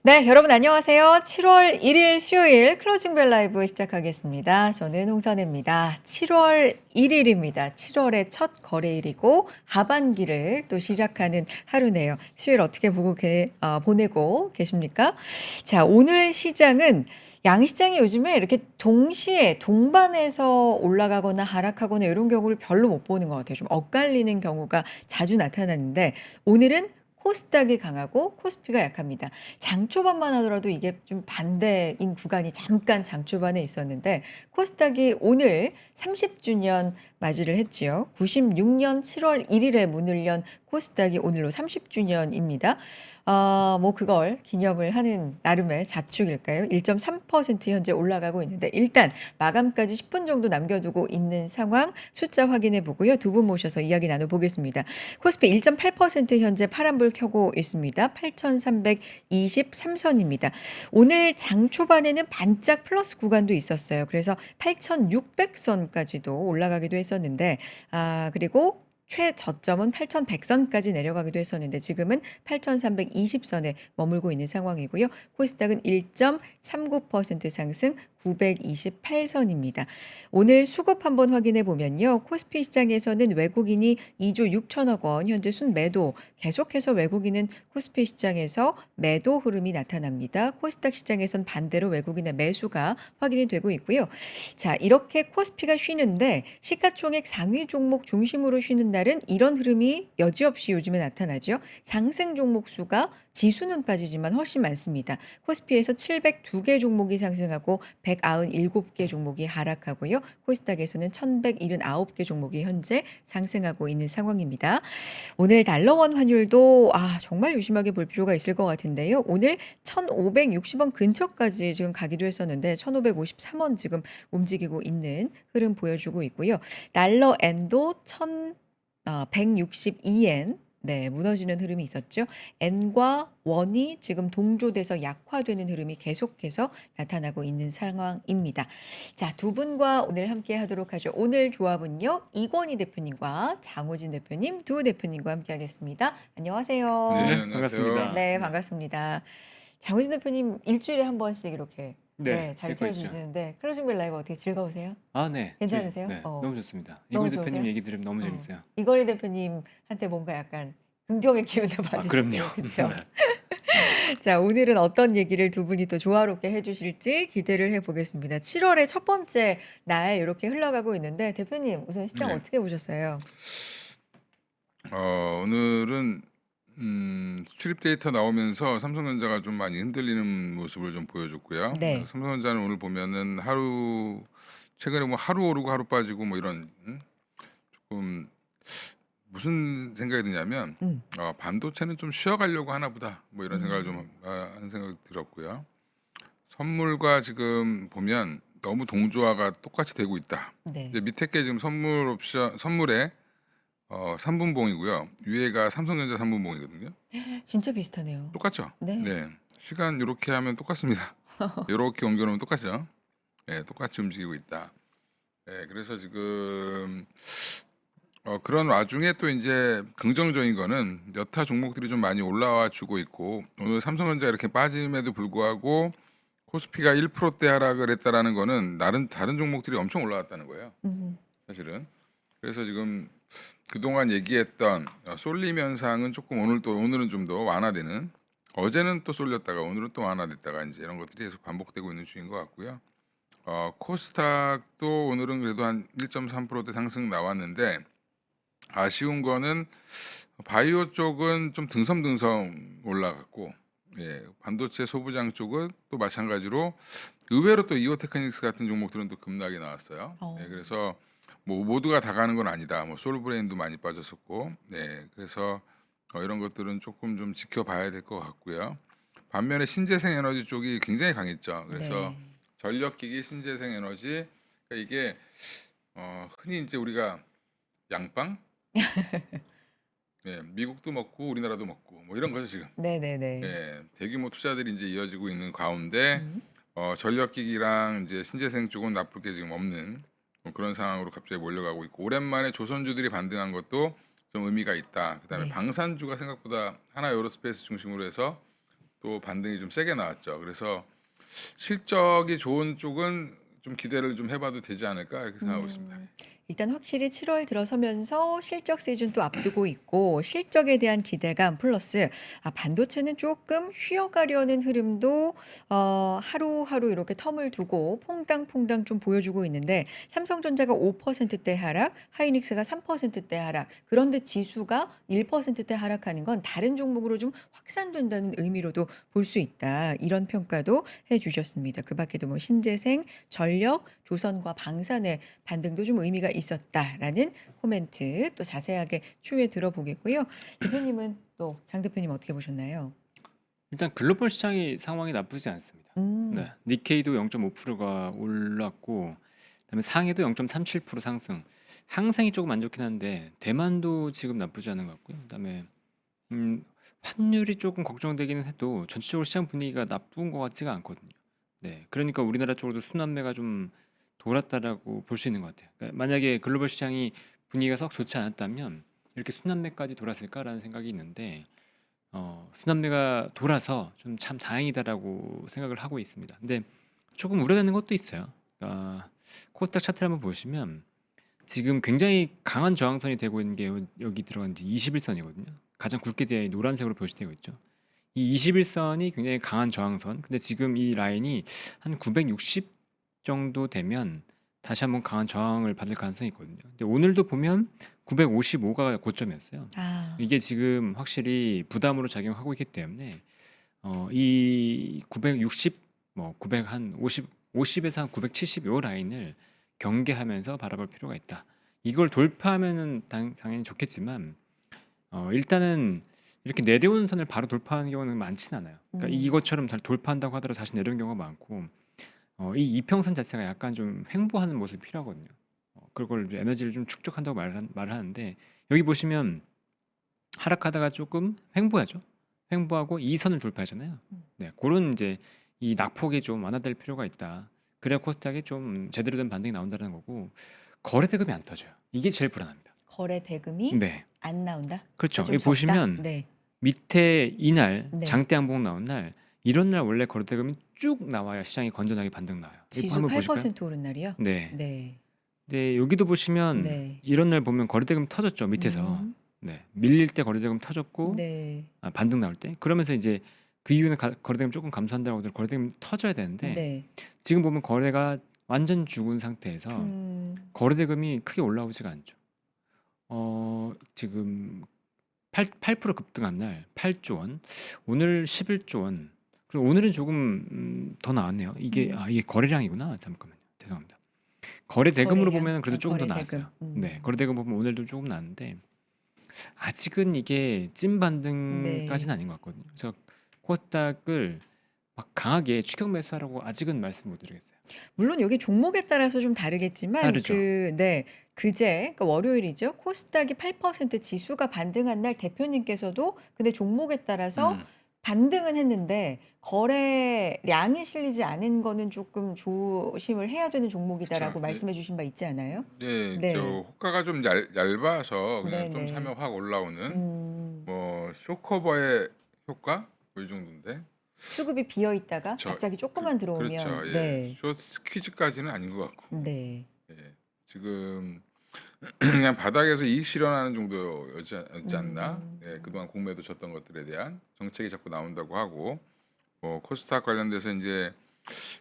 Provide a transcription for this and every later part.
네, 여러분 안녕하세요. 7월 1일 수요일 클로징 벨 라이브 시작하겠습니다. 저는 홍선혜입니다. 7월 1일입니다. 7월의 첫 거래일이고 하반기를 또 시작하는 하루네요. 수요일 어떻게 보내고 계십니까? 자, 오늘 시장은 양시장이 요즘에 이렇게 동시에 동반해서 올라가거나 하락하거나 이런 경우를 별로 못 보는 것 같아요. 좀 엇갈리는 경우가 자주 나타나는데 오늘은 코스닥이 강하고 코스피가 약합니다. 장 초반만 하더라도 이게 좀 반대인 구간이 잠깐 장 초반에 있었는데 코스닥이 오늘 30주년 맞이를 했지요. 96년 7월 1일에 문을 연 코스닥이 오늘로 30주년입니다. 뭐 그걸 기념을 하는 나름의 자축일까요? 1.3% 현재 올라가고 있는데 일단 마감까지 10분 정도 남겨두고 있는 상황 숫자 확인해 보고요. 두 분 모셔서 이야기 나눠보겠습니다. 코스피 1.8% 현재 파란불 켜고 있습니다. 8,323선입니다. 오늘 장 초반에는 반짝 플러스 구간도 있었어요. 그래서 8,600선까지도 올라가기도 했었는데 그리고 최저점은 8,100선까지 내려가기도 했었는데 지금은 8,320선에 머물고 있는 상황이고요. 코스닥은 1.39% 상승 928선입니다. 오늘 수급 한번 확인해 보면요. 코스피 시장에서는 외국인이 2조 6천억 원 현재 순매도 계속해서 외국인은 코스피 시장에서 매도 흐름이 나타납니다. 코스닥 시장에선 반대로 외국인의 매수가 확인이 되고 있고요. 자, 이렇게 코스피가 쉬는데 시가총액 상위 종목 중심으로 쉬는 날은 이런 흐름이 여지없이 요즘에 나타나죠. 상승 종목 수가 지수는 빠지지만 훨씬 많습니다. 코스피에서 702개 종목이 상승하고 197개 종목이 하락하고요. 코스닥에서는 1179개 종목이 현재 상승하고 있는 상황입니다. 오늘 달러원 환율도 정말 유심하게 볼 필요가 있을 것 같은데요. 오늘 1,560원 근처까지 지금 가기도 했었는데 1,553원 지금 움직이고 있는 흐름 보여주고 있고요. 달러 엔도 1,162엔 네, 무너지는 흐름이 있었죠. 엔과 원이 지금 동조돼서 약화되는 흐름이 계속해서 나타나고 있는 상황입니다. 자, 두 분과 오늘 함께 하도록 하죠. 오늘 조합은요. 이건희 대표님과 장호진 대표님, 두 대표님과 함께 하겠습니다. 안녕하세요. 네, 네, 안녕하세요. 반갑습니다. 네, 반갑습니다. 장호진 대표님 일주일에 한 번씩 이렇게 네, 자리 읽고 있죠. 채워주시는데 클로징 벨 라이브 어떻게 즐거우세요? 네. 괜찮으세요? 네, 너무 좋습니다. 너무 이건희 대표님 좋으세요? 얘기 들으면 너무 어. 재밌어요. 이건희 대표님한테 뭔가 약간 긍정의 기운도 그럼요. 받으시고요. 그쵸? 자, 오늘은 어떤 얘기를 두 분이 또 조화롭게 해주실지 기대를 해보겠습니다. 7월의 첫 번째 날 이렇게 흘러가고 있는데 대표님 우선 시장 네. 어떻게 보셨어요? 오늘은 수출입 데이터 나오면서 삼성전자가 좀 많이 흔들리는 모습을 좀 보여줬고요. 네. 삼성전자는 오늘 보면은 최근에 뭐 하루 오르고 하루 빠지고 뭐 이런 조금 무슨 생각이 드냐면 음. 반도체는 좀 쉬어가려고 하나 보다 뭐 이런 생각을 좀 음. 하는 생각이 들었고요. 선물과 지금 보면 너무 동조화가 똑같이 되고 있다. 네. 이제 밑에 게 지금 선물에 3분봉이고요. 위에가 삼성전자 3분봉이거든요. 진짜 비슷하네요. 똑같죠? 네. 네. 시간 요렇게 하면 똑같습니다. 요렇게 옮겨 놓으면 똑같죠? 예, 똑같이 움직이고 있다. 예, 그래서 지금 그런 와중에 또 인제 긍정적인 거는 여타 종목들이 좀 많이 올라와 주고 있고 오늘 삼성전자 이렇게 빠짐에도 불구하고 코스피가 1%대 하락을 했다라는 거는 다른 종목들이 엄청 올라왔다는 거예요, 음. 사실은. 그래서 지금 그동안 얘기했던 쏠림 현상은 조금 오늘은 좀 더 완화되는, 어제는 또 쏠렸다가 오늘은 또 완화됐다가 인제 이런 것들이 계속 반복되고 있는 중인 것 같고요. 코스닥도 오늘은 그래도 한 1.3%대 상승 나왔는데 아쉬운 거는 바이오 쪽은 좀 듬성듬성 올라갔고, 예, 반도체 소부장 쪽은 또 마찬가지로 의외로 또 이오테크닉스 같은 종목들은 또 급락이 나왔어요. 예, 그래서 뭐 모두가 다 가는 건 아니다. 뭐 솔브레인도 많이 빠졌었고, 네, 그래서 이런 것들은 조금 좀 지켜봐야 될 것 같고요. 반면에 신재생 에너지 쪽이 굉장히 강했죠. 그래서 네. 전력기기, 신재생 에너지, 그러니까 이게 흔히 이제 우리가 양빵, 예, 미국도 먹고 우리나라도 먹고 뭐 이런 거죠 지금. 네네네. 예, 대규모 투자들이 이제 이어지고 있는 가운데 음. 전력기기랑 이제 신재생 쪽은 나쁠 게 지금 없는 뭐 그런 상황으로 갑자기 몰려가고 있고, 오랜만에 조선주들이 반등한 것도 좀 의미가 있다. 그다음에 네. 방산주가 생각보다 하나 에어로스페이스 중심으로 해서 또 반등이 좀 세게 나왔죠. 그래서 실적이 좋은 쪽은 좀 기대를 좀 해봐도 되지 않을까 이렇게 생각하고 있습니다. 일단 확실히 7월 들어서면서 실적 시즌도 앞두고 있고 실적에 대한 기대감 플러스 반도체는 조금 쉬어가려는 흐름도 하루하루 이렇게 텀을 두고 퐁당퐁당 좀 보여주고 있는데 삼성전자가 5%대 하락, 하이닉스가 3%대 하락. 그런데 지수가 1%대 하락하는 건 다른 종목으로 좀 확산된다는 의미로도 볼 수 있다. 이런 평가도 해 주셨습니다. 그 밖에도 뭐 신재생, 전력, 조선과 방산의 반등도 좀 의미가 있었다라는 코멘트 또 자세하게 추후에 들어보겠고요. 대표님은 또 장 대표님 어떻게 보셨나요? 일단 글로벌 시장이 상황이 나쁘지 않습니다. 네, 음. 니케이도 0.5%가 올랐고, 그다음에 상해도 0.37% 상승. 항생이 조금 안 좋긴 한데 대만도 지금 나쁘지 않은 것 같고요. 그다음에 환율이 조금 걱정되기는 해도 전체적으로 시장 분위기가 나쁜 것 같지가 않거든요. 네, 그러니까 우리나라 쪽으로도 순환매가 좀 돌았다라고 볼 수 있는 것 같아요. 그러니까 만약에 글로벌 시장이 분위기가 썩 좋지 않았다면 이렇게 순환매까지 돌았을까라는 생각이 있는데 순환매가 돌아서 좀 참 다행이다라고 생각을 하고 있습니다. 근데 조금 우려되는 것도 있어요. 코스닥 차트를 한번 보시면 지금 굉장히 강한 저항선이 되고 있는 게 여기 들어간 지 21선이거든요. 가장 굵게 되어 노란색으로 표시되고 있죠. 이 21선이 굉장히 강한 저항선. 근데 지금 이 라인이 한 960 정도 되면 다시 한번 강한 저항을 받을 가능성이 있거든요. 근데 오늘도 보면 955가 고점이었어요. 아. 이게 지금 확실히 부담으로 작용하고 있기 때문에 이 960, 뭐 900한 50에서 한 970 요 라인을 경계하면서 바라볼 필요가 있다. 이걸 돌파하면은 당연히 좋겠지만 일단은 이렇게 내려오는 선을 바로 돌파하는 경우는 많지는 않아요. 그러니까 음. 이것처럼 돌파한다고 하더라도 다시 내려오는 경우가 많고 이 이평선 자체가 약간 좀 횡보하는 모습이 필요하거든요. 그걸 이제 에너지를 좀 축적한다고 말을 하는데 여기 보시면 하락하다가 조금 횡보하죠. 횡보하고 이 선을 돌파하잖아요. 음. 네, 그런 이제 이 낙폭이 좀 완화될 필요가 있다. 그래야 코스닥이 좀 제대로 된 반등이 나온다는 거고 거래 대금이 안 터져요. 이게 제일 불안합니다. 거래 대금이 네, 안 나온다? 그렇죠. 좀 여기 적다? 보시면 네. 밑에 이날 네. 장대 양봉 나온 날 이런 날 원래 거래 대금이 쭉 나와야 시장이 건전하게 반등 나와요. 이거 지수 한번 보실까요? 8% 오른 날이요? 네. 네. 네, 여기도 보시면 네. 이런 날 보면 거래 대금 터졌죠, 밑에서. 음. 네, 밀릴 때 거래 대금 터졌고 네. 반등 나올 때 그러면서 이제 그 이후에는 거래 대금 조금 감소한다고 하더라도 거래 대금 터져야 되는데 네. 지금 보면 거래가 완전 죽은 상태에서 음. 거래 대금이 크게 올라오지가 않죠. 지금 8% 급등한 날 8조 원, 오늘 11조 원. 그리고 오늘은 조금 더 나왔네요. 이게 이게 거래량이구나. 잠깐만요. 죄송합니다. 거래 대금으로 거래량. 보면 그래도 조금 더 거래 나왔어요. 대금. 네, 거래 대금 보면 오늘도 조금 나왔는데 아직은 이게 찐 반등까지는 네. 아닌 것 같거든요. 그래서 코스닥을 막 강하게 추격 매수하라고 아직은 말씀 못 드리겠어요. 물론 여기 종목에 따라서 좀 다르겠지만 다르죠. 그제 그러니까 월요일이죠. 코스닥이 8% 지수가 반등한 날 대표님께서도 근데 종목에 따라서 음, 반등은 했는데 거래량이 실리지 않은 거는 조금 조심을 해야 되는 종목이다라고 그쵸. 예, 말씀해 주신 바 있지 않아요? 네, 네. 호가가 좀 얇아서 그냥 좀 네네. 사면 확 올라오는 음. 뭐 쇼커버의 효과 뭐 이 정도인데. 수급이 비어 있다가 저 갑자기 그 조금만 그렇죠. 들어오면 예. 네. 숏 스퀴즈까지는 아닌 것 같고. 네. 예. 지금 그냥 바닥에서 이익 실현하는 정도였지 않나. 예, 그동안 공매도 쳤던 것들에 대한 정책이 자꾸 나온다고 하고 뭐 코스닥 관련돼서 이제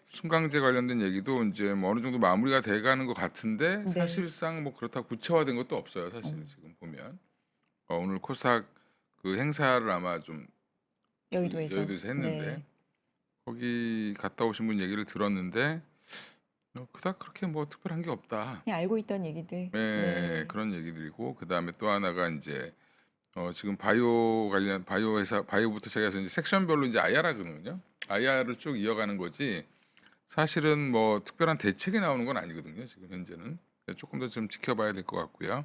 순강제 관련된 얘기도 이제 뭐 어느 정도 마무리가 돼가는 것 같은데 네. 사실상 뭐 그렇다고 구체화된 것도 없어요. 사실 지금 보면 오늘 코스닥 그 행사를 아마 좀 여의도에서. 여의도에서 했는데 네. 거기 갔다 오신 분 얘기를 들었는데 그닥 그렇게 뭐 특별한 게 없다. 그냥 알고 있던 얘기들. 예, 네. 그런 얘기들이고 그다음에 또 하나가 이제 지금 바이오 관련 바이오 회사 바이오부터 시작해서 이제 섹션별로 이제 IR하거든요. IR을 쭉 이어가는 거지 사실은 뭐 특별한 대책이 나오는 건 아니거든요. 지금 현재는 조금 더 좀 지켜봐야 될 것 같고요.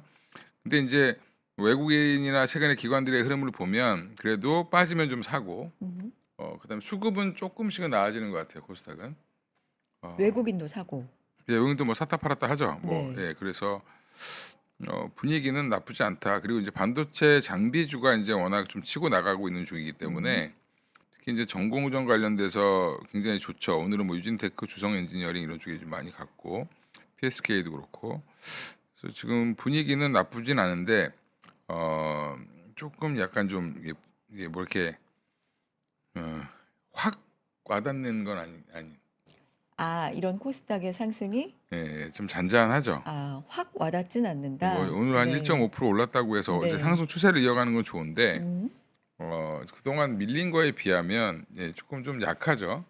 근데 이제 외국인이나 최근에 기관들의 흐름을 보면 그래도 빠지면 좀 사고 음. 그다음에 수급은 조금씩은 나아지는 것 같아요. 코스닥은. 외국인도 사고. 예, 외국인도 뭐 샀다 팔았다 하죠. 뭐 네. 예, 그래서 분위기는 나쁘지 않다. 그리고 이제 반도체 장비주가 이제 워낙 좀 치고 나가고 있는 중이기 때문에 특히 이제 전공정 관련돼서 굉장히 좋죠. 오늘은 뭐 유진테크, 주성 엔지니어링 이런 쪽에 좀 많이 갔고 PSK도 그렇고. 그래서 지금 분위기는 나쁘진 않은데 조금 약간 좀 이게 뭐 이렇게 확 와닿는 건 아니. 이런 코스닥의 상승이 예, 좀 잔잔하죠. 확 와닿진 뭐 않는다. 오늘 한 네. 1.5% 올랐다고 해서 이제 네. 상승 추세를 이어가는 건 좋은데 음. 그동안 밀린 거에 비하면 조금 좀 약하죠.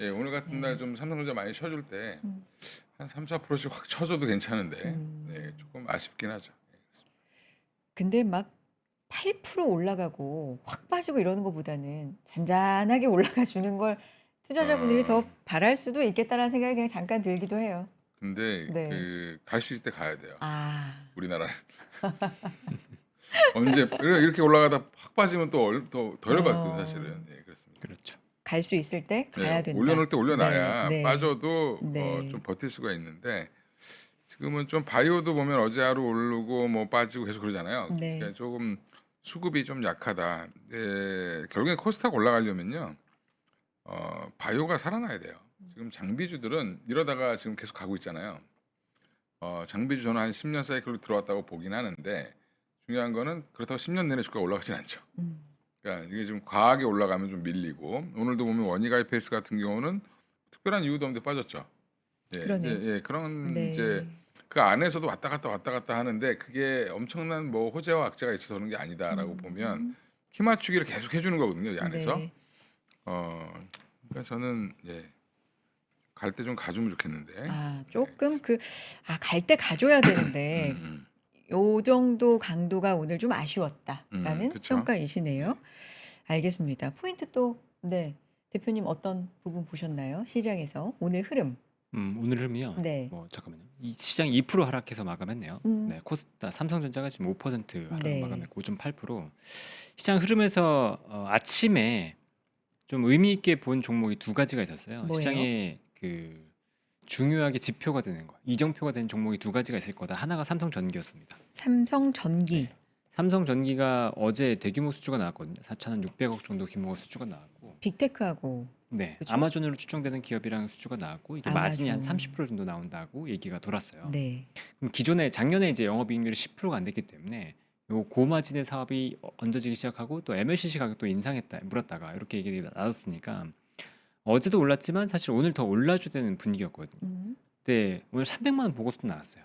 예, 오늘 같은 네. 날 좀 삼성전자 많이 쳐줄 때 음. 한 3, 4%씩 확 쳐줘도 괜찮은데 음. 조금 아쉽긴 하죠. 근데 막 8% 올라가고 확 빠지고 이러는 것보다는 잔잔하게 올라가 주는 걸 투자자분들이 더 바랄 수도 있겠다라는 생각이 그냥 잠깐 들기도 해요. 근데 네. 그 갈 수 있을 때 가야 돼요. 아. 우리나라는 언제 이렇게 올라가다 확 빠지면 또 더 열받거든 사실은. 예, 그렇습니다. 그렇죠. 갈 수 있을 때 가야 네, 된다. 올려놓을 때 올려놔야 네. 빠져도 네. 좀 버틸 수가 있는데 지금은 좀 바이오도 보면 어제 하루 오르고 뭐 빠지고 계속 그러잖아요. 네. 그러니까 조금 수급이 좀 약하다. 결국에 코스닥 올라가려면요, 바이오가 살아나야 돼요. 지금 장비주들은 이러다가 지금 계속 가고 있잖아요. 장비주 저는 한 10년 사이클로 들어왔다고 보긴 하는데 중요한 거는 그렇다고 10년 내내 주가가 올라가진 않죠. 음. 그러니까 이게 좀 과하게 올라가면 좀 밀리고 오늘도 보면 원희가이페이스 같은 경우는 특별한 이유도 없는데 빠졌죠. 예, 그러네요. 이제 그런 네. 이제 그 안에서도 왔다 갔다 하는데 그게 엄청난 뭐 호재와 악재가 있어서 그런 게 아니다라고 보면 키 맞추기를 계속 해주는 거거든요, 이 안에서. 네. 그러니까 저는 갈 때 좀 가주면 좋겠는데. 조금 갈 때 가줘야 되는데 요 정도 강도가 오늘 좀 아쉬웠다라는 그쵸. 평가이시네요. 알겠습니다. 포인트 또 대표님 어떤 부분 보셨나요? 시장에서 오늘 흐름. 오늘 흐름이요. 네. 잠깐만요. 이 시장이 2% 하락해서 마감했네요. 네, 코스닥 삼성전자가 지금 5% 하락 네. 마감했고 5.8%. 시장 흐름에서 아침에 좀 의미 있게 본 종목이 두 가지가 있었어요. 뭐예요? 시장에 그 중요하게 지표가 되는 거, 이정표가 되는 종목이 두 가지가 있을 거다. 하나가 삼성전기였습니다. 삼성전기. 네. 삼성전기가 어제 대규모 수주가 나왔거든요. 4,600억 정도 규모 수주가 나왔고, 빅테크하고 네, 그죠? 아마존으로 추정되는 기업이랑 수주가 나왔고 이게 마진이 한 아마존. 30% 정도 나온다고 얘기가 돌았어요. 네. 그럼 기존에 작년에 이제 영업이익률이 10%가 안 됐기 때문에 요 고마진의 사업이 얹어지기 시작하고 또 MLCC 가격도 인상했다 물었다가 이렇게 얘기가 나왔으니까 어제도 올랐지만 사실 오늘 더 올라줘야 되는 분위기였거든요. 근데 오늘 300만 원 보고서도 나왔어요.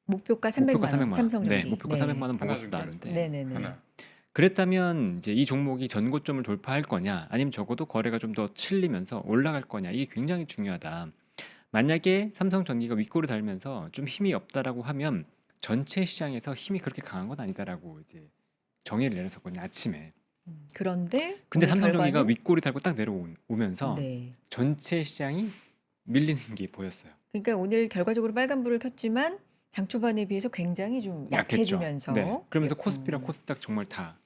목표가 300만 목표가 원. 300만 원. 삼성전기. 네, 목표가 300만 원 하나 보고서도 중결에서. 나왔는데 네네네. 하나. 그랬다면 이제 이 종목이 전고점을 돌파할 거냐 아니면 적어도 거래가 좀 더 실리면서 올라갈 거냐 이게 굉장히 중요하다. 만약에 삼성전기가 윗골을 달면서 좀 힘이 없다라고 하면 전체 시장에서 힘이 그렇게 강한 건 아니다라고 이제 정의를 내렸었거든요, 아침에. 그런데 근데 오늘 삼성전기가 결과는 윗골이 달고 딱 내려오면서 네. 전체 시장이 밀리는 게 보였어요. 그러니까 오늘 결과적으로 빨간불을 켰지만 장 초반에 비해서 굉장히 좀 약했죠. 약해지면서 네. 그러면서 코스피랑 코스닥 정말 다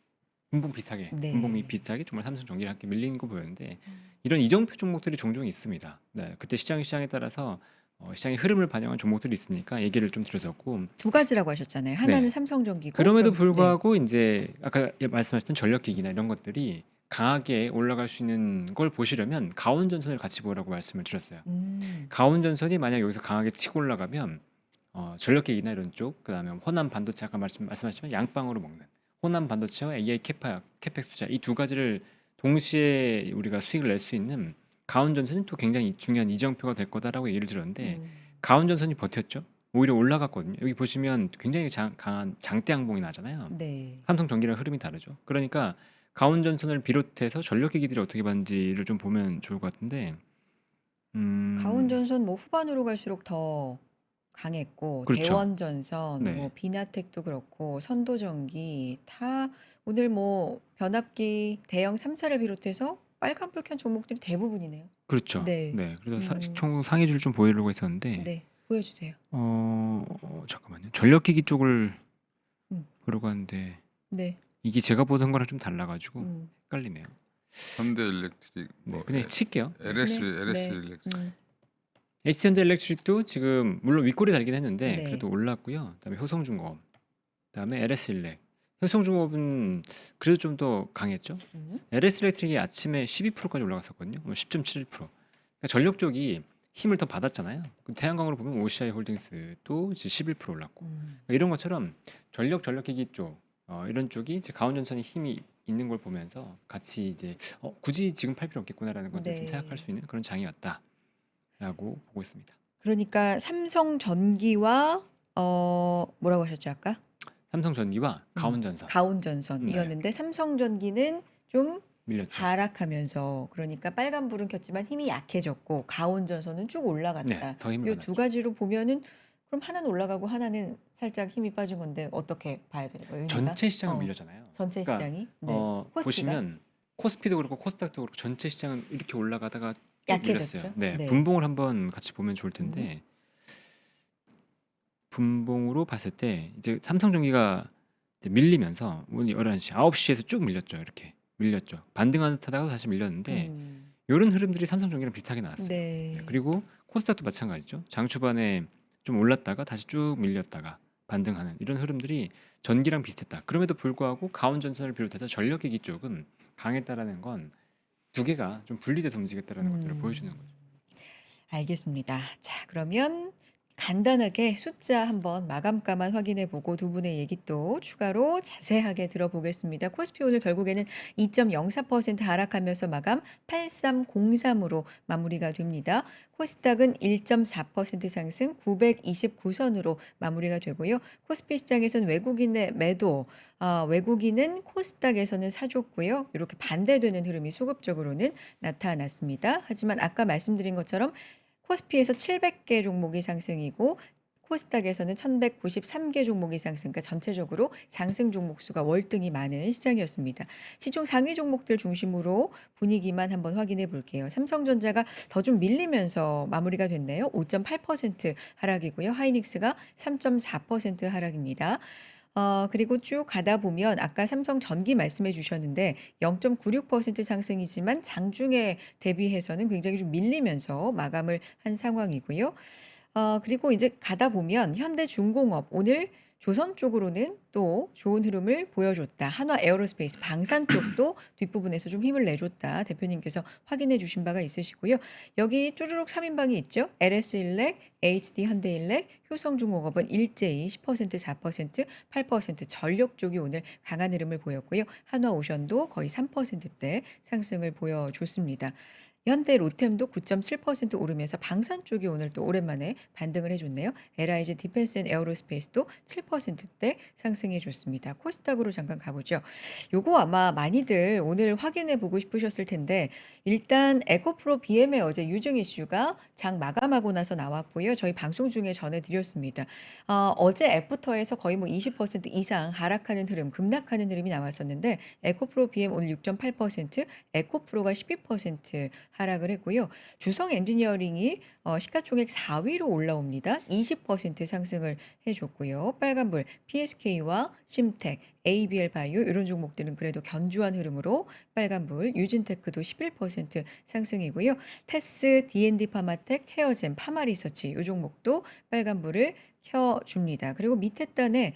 분봉 비슷하게, 네. 분봉이 비슷하게 정말 삼성전기랑 함께 밀리는 거 보였는데 이런 이정표 종목들이 종종 있습니다. 네, 그때 시장에 따라서 시장의 흐름을 반영한 종목들이 있으니까 얘기를 좀 드렸었고 두 가지라고 하셨잖아요. 하나는 네. 삼성전기고 그럼에도 그럼- 불구하고 이제 아까 말씀하셨던 전력기기나 이런 것들이 강하게 올라갈 수 있는 걸 보시려면 가온전선을 같이 보라고 말씀을 드렸어요. 가온전선이 만약 여기서 강하게 치고 올라가면 전력기기나 이런 쪽, 그다음에 호남 반도체 아까 말씀하셨지만 양방으로 먹는 호남 반도체와 AI 캐펙 투자 이 두 가지를 동시에 우리가 수익을 낼 수 있는 가온전선이 또 굉장히 중요한 이정표가 될 거다라고 얘기를 들었는데 가온전선이 버텼죠. 오히려 올라갔거든요. 여기 보시면 굉장히 강한 장대 항봉이 나잖아요. 네. 삼성전기랑 흐름이 다르죠. 그러니까 가온전선을 비롯해서 전력기기들이 어떻게 봤는지를 좀 보면 좋을 것 같은데 가온전선 뭐 후반으로 갈수록 더 강했고 그렇죠. 대원전선, 네. 뭐 비나텍도 그렇고 선도전기 다 오늘 뭐 변압기 대형 3사를 비롯해서 빨간불 켠 종목들이 대부분이네요. 그렇죠. 네. 네. 그래서 음. 총 상위줄 좀 보이려고 했었는데 네, 보여주세요. 잠깐만요. 전력기기 쪽을 음. 보려고 하는데 네. 이게 제가 보던 거랑 좀 달라가지고 음. 헷갈리네요. 현대일렉트릭 네, 그냥 칠게요. LS 네. 일렉트릭. HT현대엘렉트릭도 지금 물론 윗골이 달긴 했는데 네. 그래도 올랐고요. 그다음에 효성중공업, 그다음에 LS일렉, 효성중업은 그래도 좀 더 강했죠. 음. LS 일렉트릭이 아침에 12%까지 올라갔었거든요. 뭐 10.71%. 그러니까 전력 쪽이 힘을 더 받았잖아요. 그 태양광으로 보면 OCI 홀딩스도 이제 11% 올랐고 그러니까 이런 것처럼 전력기기 쪽 이런 쪽이 이제 가온전선이 힘이 있는 걸 보면서 같이 이제 굳이 지금 팔 필요 없겠구나라는 것들 좀 생각할 네. 수 있는 그런 장이었다라고 보고 있습니다. 그러니까 삼성전기와 뭐라고 하셨죠 아까? 삼성전기와 음. 가온전선 네, 가온전선이었는데 삼성전기는 좀 밀렸죠. 하락하면서 그러니까 빨간불은 켰지만 힘이 약해졌고 가온전선은 쭉 네, 올라갔다. 더 힘을 요 두 받았죠. 가지로 보면은 그럼 하나는 올라가고 하나는 살짝 힘이 빠진 건데 어떻게 봐야 되는 거예요? 의미가? 전체 시장은 밀렸잖아요. 전체 그러니까 시장이 네. 코스피가 보시면 코스피도 그렇고 코스닥도 그렇고 전체 시장은 이렇게 올라가다가 쭉 약해졌죠. 밀렸어요. 네, 네. 분봉을 한번 같이 보면 좋을 텐데 분봉으로 봤을 때 이제 삼성전기가 이제 밀리면서 오늘 11시, 9시에서 쭉 밀렸죠. 이렇게 밀렸죠. 반등하는 듯하다가 다시 밀렸는데 이런 흐름들이 삼성전기랑 비슷하게 나왔어요. 네. 네, 그리고 코스닥도 마찬가지죠. 장 초반에 좀 올랐다가 다시 쭉 밀렸다가 반등하는 이런 흐름들이 전기랑 비슷했다. 그럼에도 불구하고 가온전선을 비롯해서 전력기기 쪽은 강했다라는 건 두 개가 좀 분리돼서 움직였다라는 것들을 보여주는 거죠. 알겠습니다. 자, 그러면 간단하게 숫자 한번 마감가만 확인해 보고 두 분의 얘기 또 추가로 자세하게 들어보겠습니다. 코스피 오늘 결국에는 2.04% 하락하면서 마감 8303으로 마무리가 됩니다. 코스닥은 1.4% 상승 929선으로 마무리가 되고요. 코스피 시장에서는 외국인의 매도, 외국인은 코스닥에서는 사줬고요. 이렇게 반대되는 흐름이 수급적으로는 나타났습니다. 하지만 아까 말씀드린 것처럼 코스피에서 700개 종목이 상승이고 코스닥에서는 1193개 종목이 상승, 그러니까 전체적으로 상승 종목 수가 월등히 많은 시장이었습니다. 시총 상위 종목들 중심으로 분위기만 한번 확인해 볼게요. 삼성전자가 더 좀 밀리면서 마무리가 됐네요. 5.8% 하락이고요. 하이닉스가 3.4% 하락입니다. 그리고 쭉 가다 보면 아까 삼성전기 말씀해 주셨는데 0.96% 상승이지만 장중에 대비해서는 굉장히 좀 밀리면서 마감을 한 상황이고요. 그리고 이제 가다 보면 현대중공업 오늘 조선 쪽으로는 또 좋은 흐름을 보여줬다. 한화 에어로스페이스 방산 쪽도 뒷부분에서 좀 힘을 내줬다. 대표님께서 확인해 주신 바가 있으시고요. 여기 쭈루룩 3인방이 있죠. LS일렉, HD 현대일렉, 효성중공업은 일제히 10%, 4%, 8% 전력 쪽이 오늘 강한 흐름을 보였고요. 한화오션도 거의 3%대 상승을 보여줬습니다. 현대 로템도 9.7% 오르면서 방산 쪽이 오늘 또 오랜만에 반등을 해줬네요. LIG 디펜스 앤 에어로스페이스도 7%대 상승해 줬습니다. 코스닥으로 잠깐 가보죠. 요거 아마 많이들 오늘 확인해 보고 싶으셨을 텐데 일단 에코프로 BM의 어제 유증 이슈가 장 마감하고 나서 나왔고요. 저희 방송 중에 전해드렸습니다. 어제 애프터에서 거의 뭐 20% 이상 하락하는 흐름, 급락하는 흐름이 나왔었는데 에코프로 BM 오늘 6.8%, 에코프로가 12% 하락을 했고요. 주성 엔지니어링이 시가총액 4위로 올라옵니다. 20% 상승을 해줬고요. 빨간불, PSK와 심텍, ABL 바이오 이런 종목들은 그래도 견조한 흐름으로 빨간불, 유진테크도 11% 상승이고요. 테스, D&D 파마텍, 헤어젠, 파마리서치 이 종목도 빨간불을 켜줍니다. 그리고 밑에 단에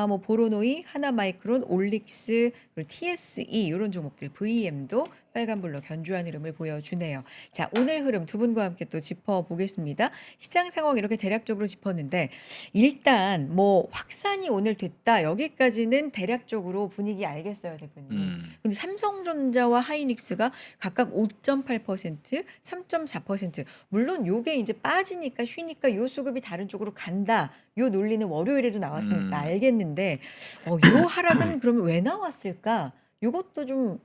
뭐 보로노이, 하나마이크론, 올릭스, 그리고 TSE 이런 종목들 VM도 빨간불로 견조한 흐름을 보여주네요. 자, 오늘 흐름 두 분과 함께 또 짚어보겠습니다. 시장 상황 이렇게 대략적으로 짚었는데 일단 뭐 확산이 오늘 됐다 여기까지는 대략적으로 분위기 알겠어요, 대표님. 근데 삼성전자와 하이닉스가 각각 5.8%, 3.4% 물론 요게 이제 빠지니까 쉬니까 요 수급이 다른 쪽으로 간다. 요 논리는 월요일에도 나왔으니까 알겠는데 요 하락은 그러면 왜 나왔을까? 요것도 좀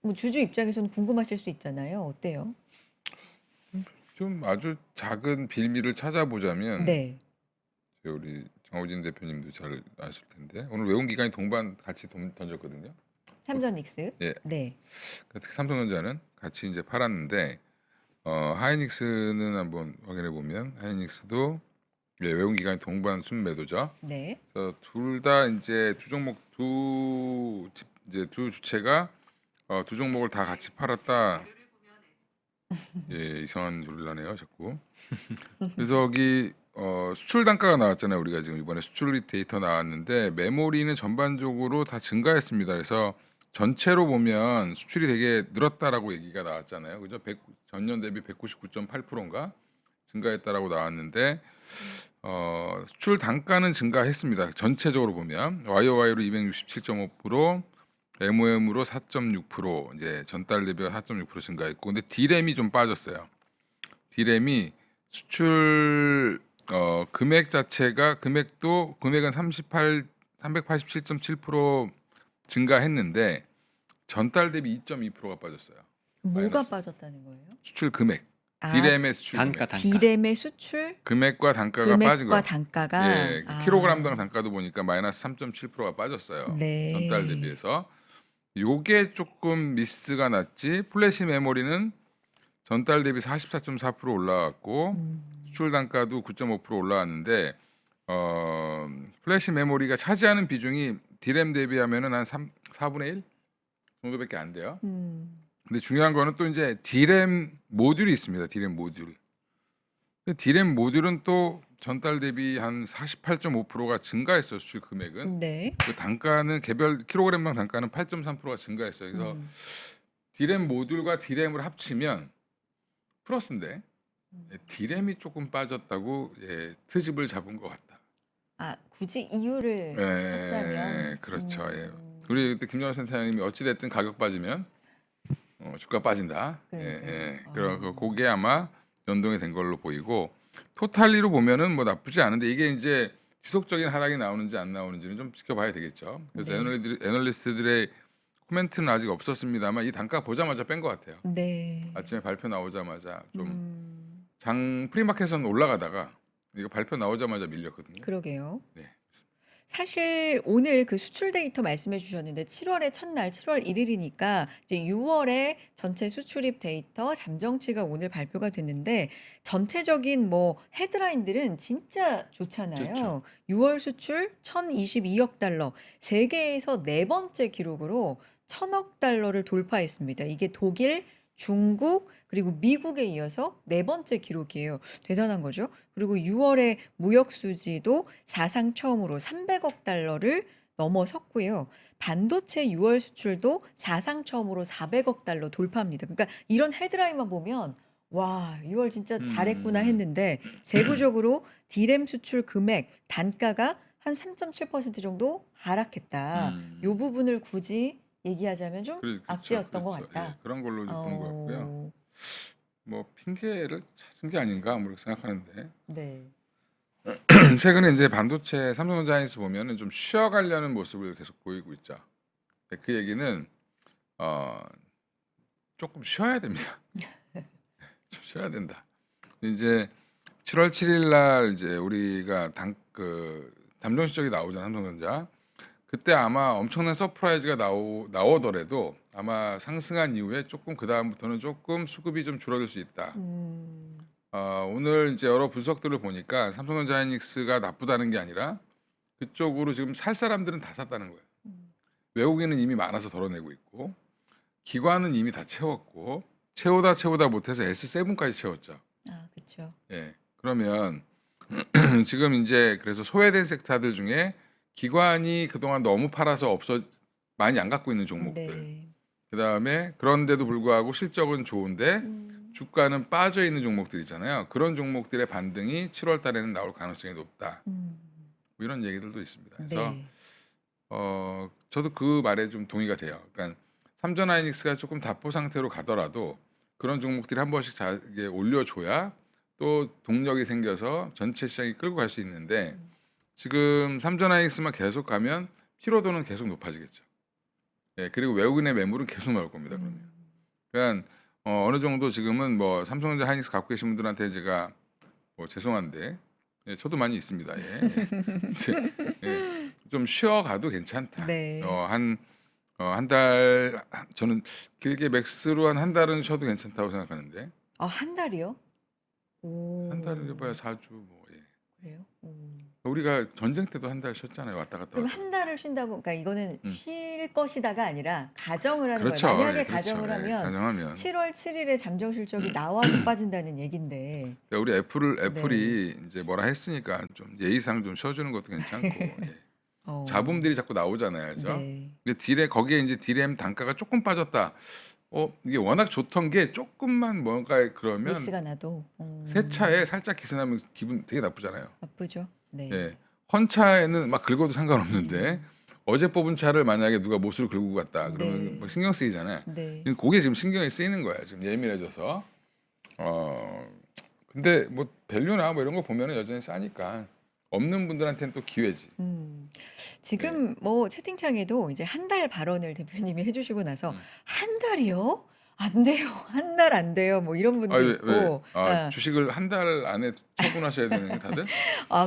뭐 주주 입장에서는 궁금하실 수 있잖아요. 어때요? 좀 아주 작은 빌미를 찾아보자면 네. 우리 정호진 대표님도 잘 아실 텐데 오늘 외국 기관이 동반 같이 던졌거든요. 삼전닉스. 예, 네. 특히 삼성전자는 같이 이제 팔았는데 하이닉스는 한번 확인해 보면 하이닉스도 외국 기관이 동반 순매도죠. 네. 그래서 둘 다 이제 두 종목 이제 두 주체가 두 종목을 다 같이 팔았다. 예, 이상한 소리를 나네요, 자꾸. 그래서 여기 수출 단가가 나왔잖아요. 우리가 지금 이번에 수출 데이터 나왔는데 메모리는 전반적으로 다 증가했습니다. 그래서 전체로 보면 수출이 되게 늘었다라고 얘기가 나왔잖아요. 그죠? 전년 대비 199.8%인가 증가했다라고 나왔는데 수출 단가는 증가했습니다. 전체적으로 보면 YOY로 267.5%, MOM으로 4.6% 이제 전달 대비 4.6% 증가했고, 근데 D램이 좀 빠졌어요. D램이 수출 금액 자체가 금액은 387.7% 증가했는데 전달 대비 2.2%가 빠졌어요. 뭐가 마이너스. 빠졌다는 거예요? 수출 금액, 아, D램의 수출 단가 금액. 단가. D램의 수출 금액과 단가가 빠진 금액과 거. 단가가 예, 킬로그램당 단가도 보니까 마이너스 3.7%가 빠졌어요. 네. 전달 대비해서. 요게 조금 미스가 났지. 플래시 메모리는 전달 대비 44.4% 올라왔고 수출 단가도 9.5% 올라왔는데 플래시 메모리가 차지하는 비중이 D램 대비하면은 한 4분의 1 정도밖에 안 돼요. 근데 중요한 거는 또 이제 D램 모듈이 있습니다. D램 모듈. D램 모듈은 또 전달 대비 한 48.5%가 증가했어요. 수출 금액은. 네. 그 단가는 개별 킬로그램당 단가는 8.3%가 증가했어요. 그래서 D램 모듈과 D램을 합치면 플러스인데 D램이 조금 빠졌다고 트집을 잡은 것 같다. 아, 굳이 이유를 찾자면 그렇죠. 우리 그때 김정환 센터장님이 어찌 됐든 가격 빠지면 주가 빠진다. 그러니까요. 그래서 그게 아마 연동이 된 걸로 보이고 토탈리로 보면은 뭐 나쁘지 않은데 이게 이제 지속적인 하락이 나오는지 안 나오는지는 좀 지켜봐야 되겠죠. 그래서 네. 애널리스트들의 코멘트는 아직 없었습니다만 이 단가 보자마자 뺀 것 같아요. 네. 아침에 발표 나오자마자 좀 장 프리마켓에서는 올라가다가 이거 발표 나오자마자 밀렸거든요. 그러게요. 네. 사실 오늘 그 수출 데이터 말씀해 주셨는데 7월의 첫날 7월 1일이니까 이제 6월에 전체 수출입 데이터 잠정치가 오늘 발표가 됐는데 전체적인 뭐 헤드라인들은 진짜 좋잖아요. 좋죠. 6월 수출 1,022억 달러, 세계에서 네 번째 기록으로 1,000억 달러를 돌파했습니다. 이게 독일, 중국, 그리고 미국에 이어서 네 번째 기록이에요. 대단한 거죠. 그리고 6월에 무역 수지도 사상 처음으로 300억 달러를 넘어섰고요. 반도체 6월 수출도 사상 처음으로 400억 달러 돌파합니다. 그러니까 이런 헤드라인만 보면 와, 6월 진짜 잘했구나 했는데 세부적으로 D램 수출 금액, 단가가 한 3.7% 정도 하락했다. 요 부분을 굳이 얘기하자면 좀 그렇죠. 악재였던 것 그렇죠. 같다. 예, 그런 걸로 좀 보는 것 같고요. 어, 뭐 핑계를 찾은 게 아닌가 뭐 이렇게 생각하는데 네. 최근에 이제 반도체 삼성전자 하이닉스 보면은 좀 쉬어가려는 모습을 계속 보이고 있죠. 그 얘기는 어, 조금 쉬어야 됩니다. 좀 쉬어야 된다. 이제 7월 7일 날 이제 우리가 담론 실적이 나오잖아 삼성전자. 그때 아마 엄청난 서프라이즈가 나오더라도 아마 상승한 이후에 조금 그 다음부터는 조금 수급이 좀 줄어들 수 있다. 오늘 이제 여러 분석들을 보니까 삼성전자 하이닉스가 나쁘다는 게 아니라 그쪽으로 지금 살 사람들은 다 샀다는 거예요. 외국인은 이미 많아서 덜어내고 있고 기관은 이미 다 채웠고 채우다 못해서 S7까지 채웠죠. 아, 그렇죠. 예. 그러면 지금 이제 그래서 소외된 섹터들 중에 기관이 그동안 너무 팔아서 많이 안 갖고 있는 종목들. 네. 그다음에 그런데도 불구하고 실적은 좋은데 음. 주가는 빠져 있는 종목들 있잖아요. 그런 종목들의 반등이 7월 달에는 나올 가능성이 높다. 뭐 이런 얘기들도 있습니다. 그래서 네. 저도 그 말에 좀 동의가 돼요. 그러니까 삼전하이닉스가 조금 답보 상태로 가더라도 그런 종목들이 한 번씩 이게 올려줘야 또 동력이 생겨서 전체 시장이 끌고 갈 수 있는데 지금 삼전하이닉스만 계속 가면 피로도는 계속 높아지겠죠. 예, 그리고 외국인의 매물은 계속 나올 겁니다. 그러면. 그러니까 어느 정도 지금은 뭐 삼성전자 하이닉스 갖고 계신 분들한테 제가 뭐 죄송한데 예, 저도 많이 있습니다. 예. 예. 좀 쉬어가도 괜찮다. 네. 한 달 저는 길게 맥스로 한 달은 쉬어도 괜찮다고 생각하는데 아, 한 달이요? 오. 한 달은 해봐야 4주 뭐 예. 그래요? 우리가 전쟁 때도 한 달 쉬었잖아요. 왔다 갔다 그럼 하고. 한 달을 쉰다고 그러니까 이거는 음. 쉴 것이다가 아니라 가정을 하는 거예요. 그렇죠. 만약에 예, 그렇죠. 가정을 예, 하면 가정하면 7월 7 일에 잠정 실적이 나와도 빠진다는 얘긴데. 그러니까 우리 네. 애플이 이제 뭐라 했으니까 좀 예의상 좀 쉬어주는 것도 괜찮고 예. 어. 잡음들이 자꾸 나오잖아요, 그죠? 네. 근데 딜에 거기에 이제 디램 단가가 조금 빠졌다. 이게 워낙 좋던 게 조금만 뭔가 그러면 미스가 나도 새 차에 살짝 기스나면 기분 되게 나쁘잖아요. 나쁘죠. 네. 예. 헌차에는 막 긁어도 상관없는데 어제 뽑은 차를 만약에 누가 못으로 긁고 갔다 그러면 네. 뭐 신경 쓰이잖아요. 네. 그게 지금 신경이 쓰이는 거야. 지금 예민해져서. 근데 뭐 밸류나 뭐 이런 거 보면은 여전히 싸니까 없는 분들한테는 또 기회지. 지금 뭐 채팅창에도 이제 한 달 발언을 대표님이 해주시고 나서 음. 한 달이요? 안 돼요. 한 달 안 돼요. 뭐 이런 분도 왜? 있고. 주식을 한 달 안에 처분하셔야 되는 게 다들?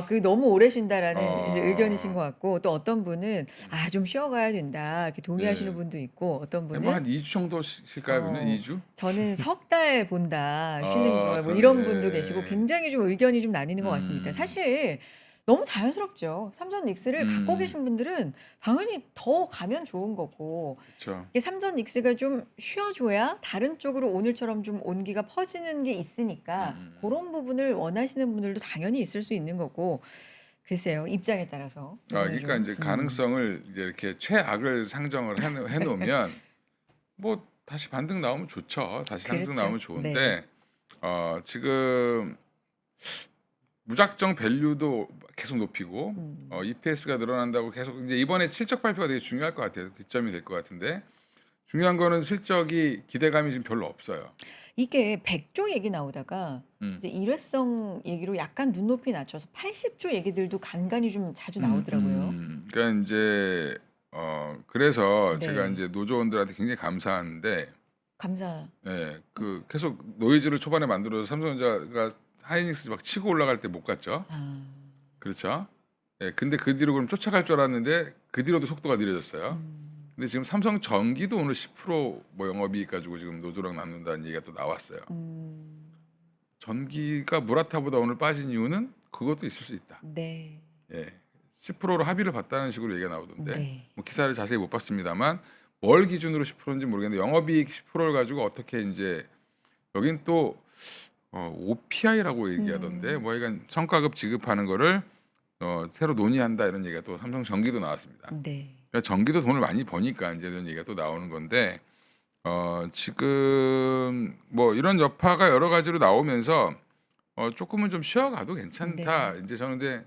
그 너무 오래 쉰다라는 이제 의견이신 것 어, 같고 또 어떤 분은 좀 쉬어가야 된다 이렇게 동의하시는 네. 분도 있고 어떤 뭐한 분은 2주 정도 쉴까요? 그러면 어, 2주? 저는 석 달 본다 쉬는 걸 뭐 그럼 이런 분도 계시고 예. 굉장히 좀 의견이 좀 나뉘는 것 같습니다. 음, 사실 너무 자연스럽죠. 삼성 닉스를 갖고 음, 계신 분들은 당연히 더 가면 좋은 거고 그렇죠. 이게 삼성 닉스가 좀 쉬어줘야 다른 쪽으로 오늘처럼 좀 온기가 퍼지는 게 있으니까 음. 그런 부분을 원하시는 분들도 당연히 있을 수 있는 거고 글쎄요 입장에 따라서 이거는 그러니까 좀 이제 가능성을 이제 이렇게 최악을 상정을 해놓으면 뭐 다시 반등 나오면 좋죠. 다시 상승 그렇죠. 나오면 네. 좋은데 지금 무작정 밸류도 계속 높이고 음. EPS가 늘어난다고 계속 이제 이번에 실적 발표가 되게 중요할 것 같아요. 기점이 될 것 같은데 중요한 거는 실적이 기대감이 지금 별로 없어요. 이게 100조 얘기 나오다가 음. 이제 일회성 얘기로 약간 눈높이 낮춰서 80조 얘기들도 간간히 좀 자주 나오더라고요. 그러니까 이제 그래서 제가 네. 이제 노조원들한테 굉장히 감사한데 감사. 예, 그 계속 노이즈를 초반에 만들어서 삼성전자가 하이닉스 막 치고 올라갈 때 못 갔죠. 그렇죠. 예, 근데 그 뒤로 그럼 쫓아갈 줄 알았는데 그 뒤로도 속도가 느려졌어요. 음. 근데 지금 삼성 전기도 오늘 10%뭐 영업이익 가지고 지금 노조랑 나눈다는 얘기가 또 나왔어요. 음. 전기가 무라타보다 오늘 빠진 이유는 그것도 있을 수 있다. 네. 예, 10%로 합의를 봤다는 식으로 얘기가 나오던데 네. 뭐 기사를 자세히 못 봤습니다만 뭘 기준으로 10%인지 모르겠는데 영업이익 10%를 가지고 어떻게 이제 여긴 또 OPI라고 얘기하던데 뭐 약간 성과급 지급하는 거를 새로 논의한다 이런 얘기가 또 삼성 전기도 나왔습니다. 네. 그러니까 전기도 돈을 많이 버니까 이제 이런 얘기가 또 나오는 건데 지금 뭐 이런 여파가 여러 가지로 나오면서 조금은 좀 쉬어가도 괜찮다. 네. 이제 저는 이제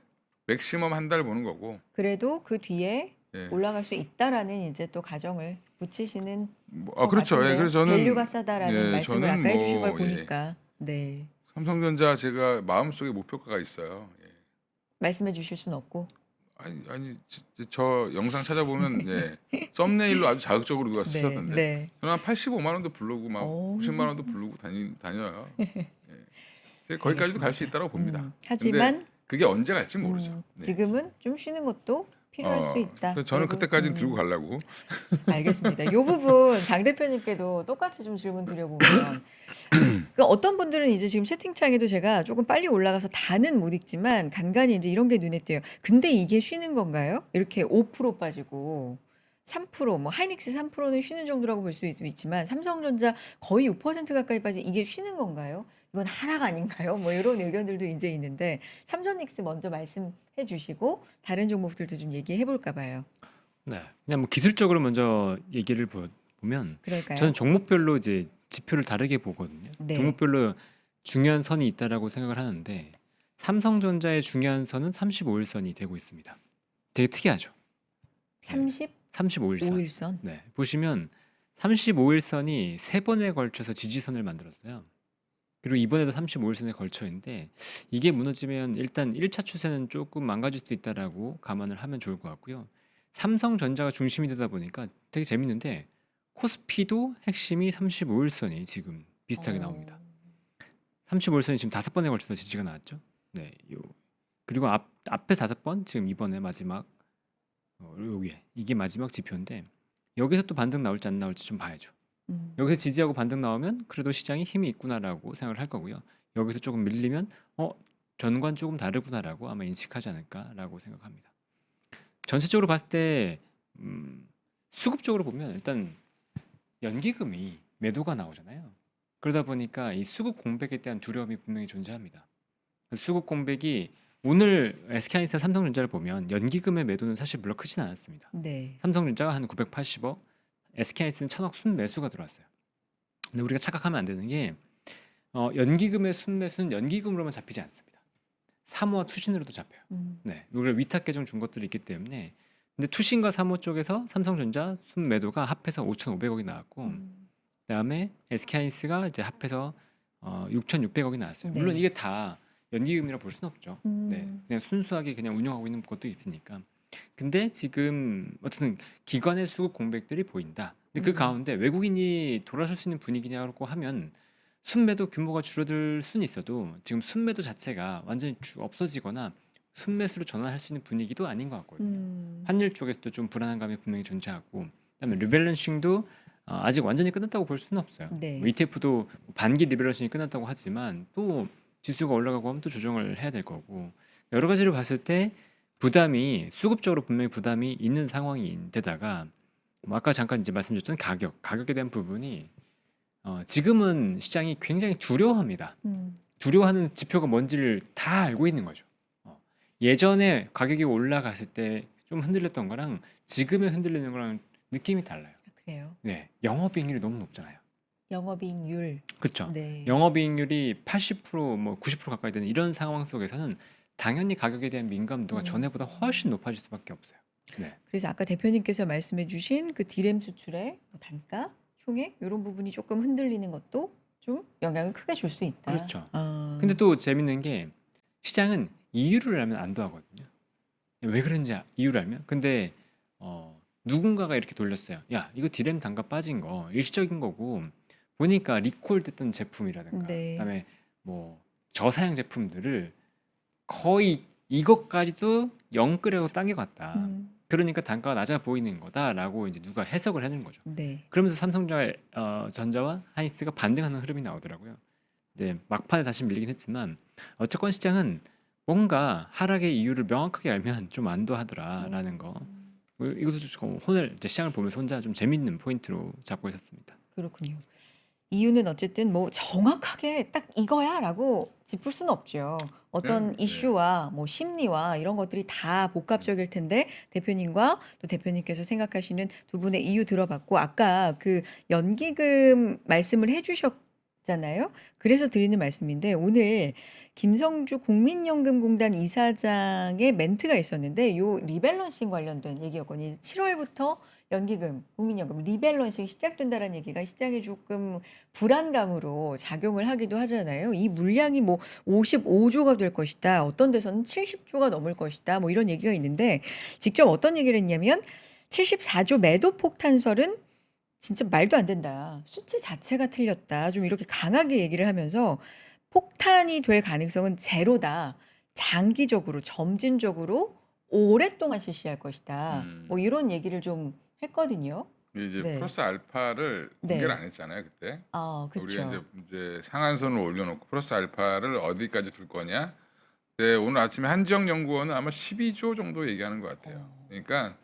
맥시멈 한 달 보는 거고. 그래도 그 뒤에 예. 올라갈 수 있다라는 이제 또 가정을 붙이시는 것 그렇죠. 예, 같은데요. 그래서 저는 밸류가 싸다라는 말씀을 저는 아까 해주신 걸 뭐 보니까 네. 삼성전자 제가 마음속에 목표가가 있어요. 예. 말씀해 주실 수는 없고. 아니 저 영상 찾아보면 썸네일로 아주 자극적으로 누가 네. 쓰셨던데 네. 저는 한 85만 원도 부르고 막 오. 90만 원도 부르고 다녀요. 예. 제가 거기까지도 갈 수 알겠습니다. 있다고 봅니다. 근데 하지만 그게 언제 갈지 모르죠. 네. 지금은 좀 쉬는 것도 필요할 수 있다. 그래서 저는 그리고, 그때까지는 들고 가려고. 알겠습니다. 이 부분 장 대표님께도 똑같이 좀 질문 드려보면 그 어떤 분들은 이제 지금 채팅창에도 제가 조금 빨리 올라가서 다는 못 읽지만 간간히 이제 이런 게 눈에 띄어요. 근데 이게 쉬는 건가요? 이렇게 5% 빠지고 3%, 뭐 하이닉스 3%는 쉬는 정도라고 볼 수 있지만 삼성전자 거의 6% 가까이 빠진 이게 쉬는 건가요? 이건 하락 아닌가요? 뭐 이런 의견들도 이제 있는데 삼성닉스 먼저 말씀해 주시고 다른 종목들도 좀 얘기해 볼까 봐요. 네. 그냥 뭐 기술적으로 먼저 얘기를 보면 그럴까요? 저는 종목별로 이제 지표를 다르게 보거든요. 네. 종목별로 중요한 선이 있다라고 생각을 하는데 삼성전자의 중요한 선은 35일선이 되고 있습니다. 되게 특이하죠. 35일선. 35일선. 네. 보시면 35일선이 세 번에 걸쳐서 지지선을 만들었어요. 그리고 이번에도 35일선에 걸쳐 있는데 이게 무너지면 일단 1차 추세는 조금 망가질 수도 있다라고 감안을 하면 좋을 것 같고요. 삼성전자가 중심이 되다 보니까 되게 재밌는데 코스피도 핵심이 35일선이 지금 비슷하게 나옵니다. 35일선이 지금 5번에 걸쳐서 지지가 나왔죠. 네, 그리고 앞에 5번 지금 이번에 마지막 여기에 이게 마지막 지표인데 여기서 또 반등 나올지 안 나올지 좀 봐야죠. 여기서 지지하고 반등 나오면 그래도 시장이 힘이 있구나라고 생각을 할 거고요. 여기서 조금 밀리면 전과는 조금 다르구나라고 아마 인식하지 않을까라고 생각합니다. 전체적으로 봤을 때 수급적으로 보면 일단 연기금이 매도가 나오잖아요. 그러다 보니까 이 수급 공백에 대한 두려움이 분명히 존재합니다. 수급 공백이 오늘 SK하이닉스와 삼성전자를 보면 연기금의 매도는 사실 물론 크진 않았습니다. 네. 삼성전자가 한 980억, SK하이닉스는 1000억 순매수가 들어왔어요. 근데 우리가 착각하면 안 되는 게 연기금의 순매수는 연기금으로만 잡히지 않습니다. 사모와 투신으로도 잡혀요. 네, 이걸 위탁 계정 준 것들이 있기 때문에. 근데 투신과 사모 쪽에서 삼성전자 순매도가 합해서 5,500억이 나왔고, 그다음에 SK하이닉스가 이제 합해서 6,600억이 나왔어요. 물론 네. 이게 다 연기금이라 볼 수는 없죠. 네, 음. 그냥 순수하게 그냥 운영하고 있는 것도 있으니까. 근데 지금 어쨌든 기관의 수급 공백들이 보인다. 근데 그 음. 가운데 외국인이 돌아설 수 있는 분위기냐고 하면 순매도 규모가 줄어들 수는 있어도 지금 순매도 자체가 완전히 없어지거나 순매수로 전환할 수 있는 분위기도 아닌 것 같거든요. 환율 쪽에서도 좀 불안한 감이 분명히 존재하고, 그다음에 리밸런싱도 아직 완전히 끝났다고 볼 수는 없어요. 네. 뭐 ETF도 반기 리밸런싱이 끝났다고 하지만 또 지수가 올라가고 하면 또 조정을 해야 될 거고, 여러 가지를 봤을 때 부담이 수급적으로 분명히 부담이 있는 상황인데다가 뭐 아까 잠깐 이제 말씀드렸던 가격에 대한 부분이 지금은 시장이 굉장히 두려워합니다. 두려워하는 지표가 뭔지를 다 알고 있는 거죠. 예전에 가격이 올라갔을 때 좀 흔들렸던 거랑 지금에 흔들리는 거랑 느낌이 달라요. 그래요. 네, 영업이익률이 너무 높잖아요. 영업이익률. 그렇죠. 네. 영업이익률이 80% 뭐 90% 가까이 되는 이런 상황 속에서는 당연히 가격에 대한 민감도가 전에보다 훨씬 높아질 수밖에 없어요. 네. 그래서 아까 대표님께서 말씀해 주신 그 디램 수출의 뭐 단가, 총액 이런 부분이 조금 흔들리는 것도 좀 영향을 크게 줄 수 있다. 그렇죠. 아. 근데 또 재밌는 게 시장은 이유를 알면 안도하거든요. 왜 그런지 이유를 알면. 근데 누군가가 이렇게 돌렸어요. 야, 이거 디램 단가 빠진 거 일시적인 거고, 보니까 리콜됐던 제품이라든가 네. 그다음에 뭐 저사양 제품들을 거의 이것까지도 영끌하고 당겨갔다. 그러니까 단가가 낮아 보이는 거다라고 이제 누가 해석을 해주는 거죠. 네. 그러면서 삼성전자와 하이닉스가 반등하는 흐름이 나오더라고요. 네, 막판에 다시 밀리긴 했지만 어쨌건 시장은 뭔가 하락의 이유를 명확하게 알면 좀 안도하더라라는 거. 이것도 좀 오늘 이제 시장을 보면서 혼자 좀 재밌는 포인트로 잡고 있었습니다. 그렇군요. 이유는 어쨌든 뭐 정확하게 딱 이거야라고 짚을 수는 없죠. 어떤 네. 이슈와 뭐 심리와 이런 것들이 다 복합적일 텐데 대표님과 또 대표님께서 생각하시는 두 분의 이유 들어봤고, 아까 그 연기금 말씀을 해주셨잖아요. 그래서 드리는 말씀인데, 오늘 김성주 국민연금공단 이사장의 멘트가 있었는데 요 리밸런싱 관련된 얘기였거든요. 7월부터 연기금, 국민연금 리밸런싱 시작된다라는 얘기가 시장에 조금 불안감으로 작용을 하기도 하잖아요. 이 물량이 뭐 55조가 될 것이다. 어떤 데서는 70조가 넘을 것이다. 뭐 이런 얘기가 있는데, 직접 어떤 얘기를 했냐면 74조 매도 폭탄설은 진짜 말도 안 된다. 수치 자체가 틀렸다. 좀 이렇게 강하게 얘기를 하면서 폭탄이 될 가능성은 제로다. 장기적으로, 점진적으로 오랫동안 실시할 것이다. 뭐 이런 얘기를 좀 했거든요. 이제 네. 플러스 알파를 네. 공개를 안 했잖아요, 그때. 우리가 그렇죠. 이제 상한선을 올려놓고 플러스 알파를 어디까지 둘 거냐. 네, 오늘 아침에 한지영연구원은 아마 12조 정도 얘기하는 것 같아요. 그러니까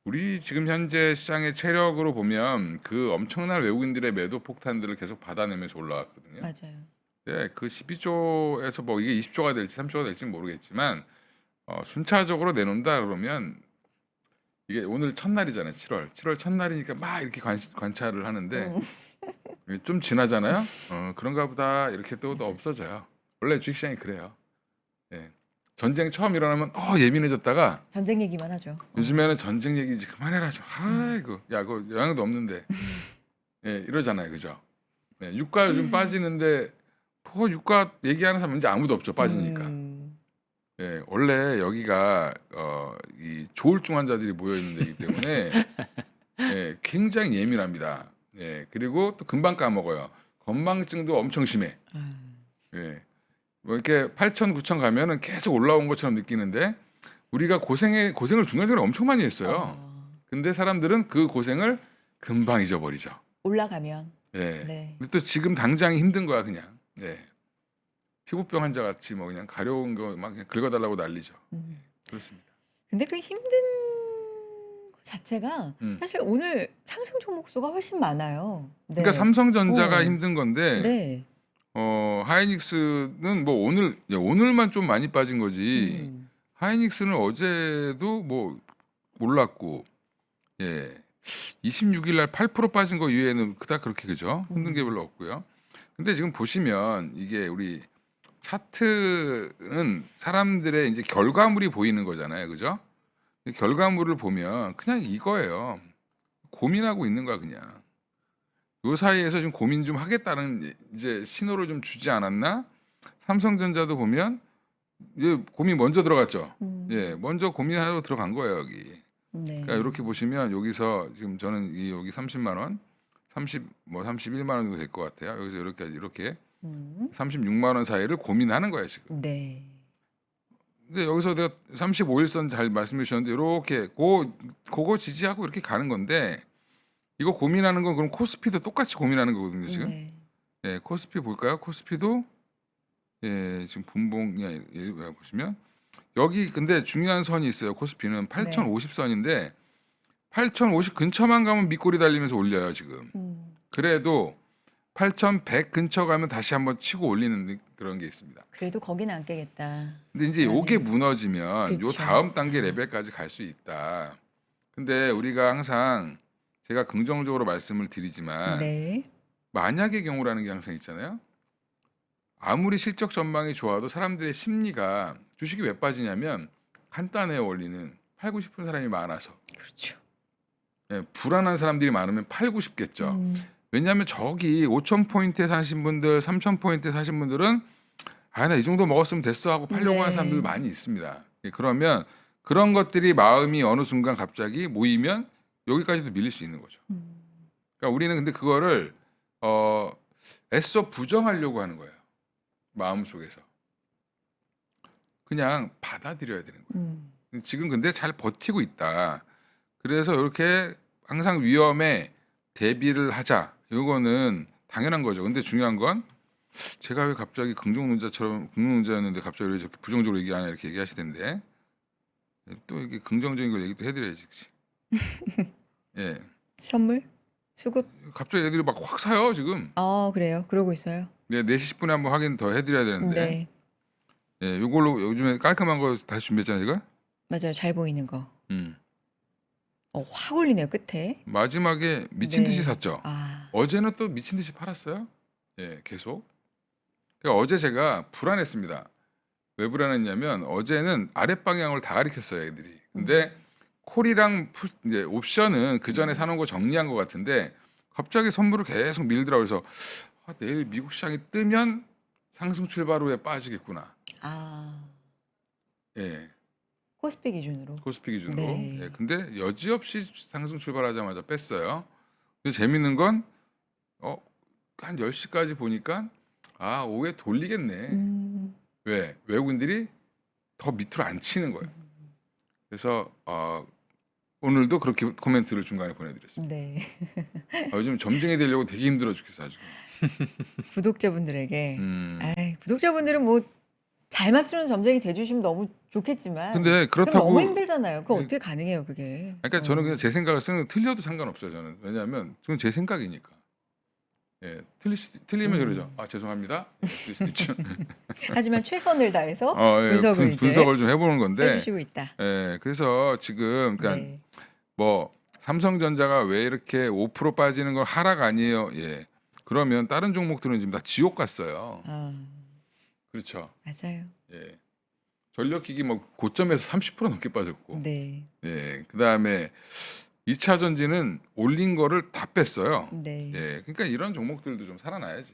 우리 지금 현재 시장의 체력으로 보면 그 엄청난 외국인들의 매도 폭탄들을 계속 받아내면서 올라왔거든요. 맞아요. 네, 그 12조에서 뭐 이게 20조가 될지 30조가 될지 모르겠지만 순차적으로 내놓는다 그러면, 이게 오늘 첫날이잖아요. 7월 첫날이니까 막 이렇게 관찰을 하는데 이게 좀 지나잖아요. 그런가 보다 이렇게 또 없어져요. 원래 주식시장이 그래요. 예. 전쟁 처음 일어나면 예민해졌다가 전쟁 얘기만 하죠. 요즘에는 전쟁 얘기 이제 그만해라 좀. 아이고, 야, 그거 영향도 없는데. 예, 이러잖아요, 그죠? 예, 유가 요즘 빠지는데 그거 유가 얘기하는 사람 이제 아무도 없죠, 빠지니까. 예, 원래 여기가 이 조울증 환자들이 모여 있는 데이기 때문에 예, 굉장히 예민합니다. 예, 그리고 또 금방 까먹어요. 건망증도 엄청 심해. 예, 뭐 이렇게 8천, 9천 가면은 계속 올라온 것처럼 느끼는데 우리가 고생을 중간중간에 엄청 많이 했어요. 근데 사람들은 그 고생을 금방 잊어버리죠. 올라가면. 예. 네. 근데 또 지금 당장이 힘든 거야, 그냥. 예. 피부병 환자 같이 뭐 그냥 가려운 거 막 그냥 긁어달라고 난리죠. 음. 그렇습니다. 근데 그 힘든 것 자체가 음. 사실 오늘 상승 종목 수가 훨씬 많아요. 그러니까 네. 삼성전자가 어. 힘든 건데 네. 하이닉스는 뭐 오늘만 좀 많이 빠진 거지. 음. 하이닉스는 어제도 뭐 올랐고, 예, 26일 날 8% 빠진 거 이외에는 그닥 그렇게 그죠? 힘든 게 별로 없고요. 근데 지금 보시면 이게 우리 차트는 사람들의 이제 결과물이 보이는 거잖아요, 그죠? 이 결과물을 보면 그냥 이거예요. 고민하고 있는 거야 그냥. 요 사이에서 좀 고민 좀 하겠다는 이제 신호를 좀 주지 않았나? 삼성전자도 보면 고민 먼저 들어갔죠. 음. 예, 먼저 고민하러 들어간 거예요 여기. 네. 그러니까 이렇게 보시면 여기서 지금 저는 여기 30만 원, 31만 원 정도 될 것 같아요. 여기서 이렇게 음. 36만 원 사이를 고민하는 거예요 지금. 네. 근데 여기서 내가 35일선 잘 말씀해 주셨는데 이렇게 그거 지지하고 이렇게 가는 건데 이거 고민하는 건 그럼 코스피도 똑같이 고민하는 거거든요 지금. 네. 예, 코스피 볼까요? 코스피도 예, 지금 분봉이 보시면 여기 근데 중요한 선이 있어요. 코스피는 8,050선인데 8,050 근처만 가면 밑골이 달리면서 올려요 지금. 그래도 8,100 근처 가면 다시 한번 치고 올리는 그런 게 있습니다. 그래도 거기는 안 깨겠다. 근데 이제 요게 네. 무너지면 요 그쵸. 다음 단계 레벨까지 갈 수 있다. 근데 우리가 항상 제가 긍정적으로 말씀을 드리지만 네. 만약의 경우라는 게 항상 있잖아요. 아무리 실적 전망이 좋아도 사람들의 심리가 주식이 왜 빠지냐면 간단해요 원리는 팔고 싶은 사람이 많아서. 그렇죠. 예, 불안한 사람들이 많으면 팔고 싶겠죠. 음. 왜냐하면 저기 5,000포인트에 사신 분들, 3,000포인트에 사신 분들은 아, 나 이 정도 먹었으면 됐어 하고 팔려고 네. 하는 사람들 많이 있습니다. 예, 그러면 그런 것들이 마음이 어느 순간 갑자기 모이면 여기까지도 밀릴 수 있는 거죠. 그러니까 우리는 근데 그거를 애써 부정하려고 하는 거예요. 마음속에서. 그냥 받아들여야 되는 거예요. 지금 근데 잘 버티고 있다. 그래서 이렇게 항상 위험에 대비를 하자. 이거는 당연한 거죠. 근데 중요한 건 제가 왜 갑자기 긍정론자였는데 갑자기 왜 이렇게 부정적으로 얘기하냐 이렇게 얘기하시던데 또 이게 긍정적인 걸 얘기도 해드려야지. 그치? 예, 선물? 수급? 갑자기 애들이 막 확 사요 지금. 그래요. 그러고 있어요. 네, 4시 10분에 한번 확인 더 해드려야 되는데. 네. 예, 요걸로 요즘에 깔끔한 거 다시 준비했잖아요, 제가. 맞아요. 잘 보이는 거. 음. 확 올리네요, 끝에. 마지막에 미친 듯이 네. 샀죠. 아. 어제는 또 미친 듯이 팔았어요. 예, 계속. 그러니까 어제 제가 불안했습니다. 왜 불안했냐면 어제는 아랫방향을 다 가리켰어요, 애들이. 근데 콜이랑 이제 옵션은 그 전에 사놓은 거 정리한 것 같은데 갑자기 선물을 계속 밀더라고요. 그래서 내일 미국 시장이 뜨면 상승 출발 후에 빠지겠구나. 아. 예, 코스피 기준으로. 코스피 기준으로. 네. 예, 근데 여지없이 상승 출발하자마자 뺐어요. 근데 재밌는 건 한 10시까지 보니까 오후에 돌리겠네. 왜? 외국인들이 더 밑으로 안 치는 거예요. 그래서 오늘도 그렇게 코멘트를 중간에 보내드렸습니다. 네. 요즘 점쟁이 되려고 되게 힘들어 죽겠어 아주. 구독자분들에게. 음. 구독자분들은 뭐 잘 맞추는 점쟁이 돼주시면 너무 좋겠지만. 근데 그럼 그렇다고 너무 힘들잖아요. 그거 네. 어떻게 가능해요, 그게? 그러니까 저는 그냥 제 생각을 쓰는 거 틀려도 상관없어요. 저는 왜냐하면 그건 제 생각이니까. 예, 틀리면 이러죠. 죄송합니다. 예, 틀릴 수 있죠. 하지만 최선을 다해서 예, 분석을 이제 분석을 좀 해보는 건데. 해주시고 있다. 예, 그래서 지금 그러니까 네. 뭐 삼성전자가 왜 이렇게 5% 빠지는 건 하락 아니에요. 예. 그러면 다른 종목들은 지금 다 지옥 갔어요. 그렇죠. 맞아요. 예. 전력기기 뭐 고점에서 30% 넘게 빠졌고. 네. 예. 그다음에 2차 전지는 올린 거를 다 뺐어요. 네. 예. 그러니까 이런 종목들도 좀 살아나야지.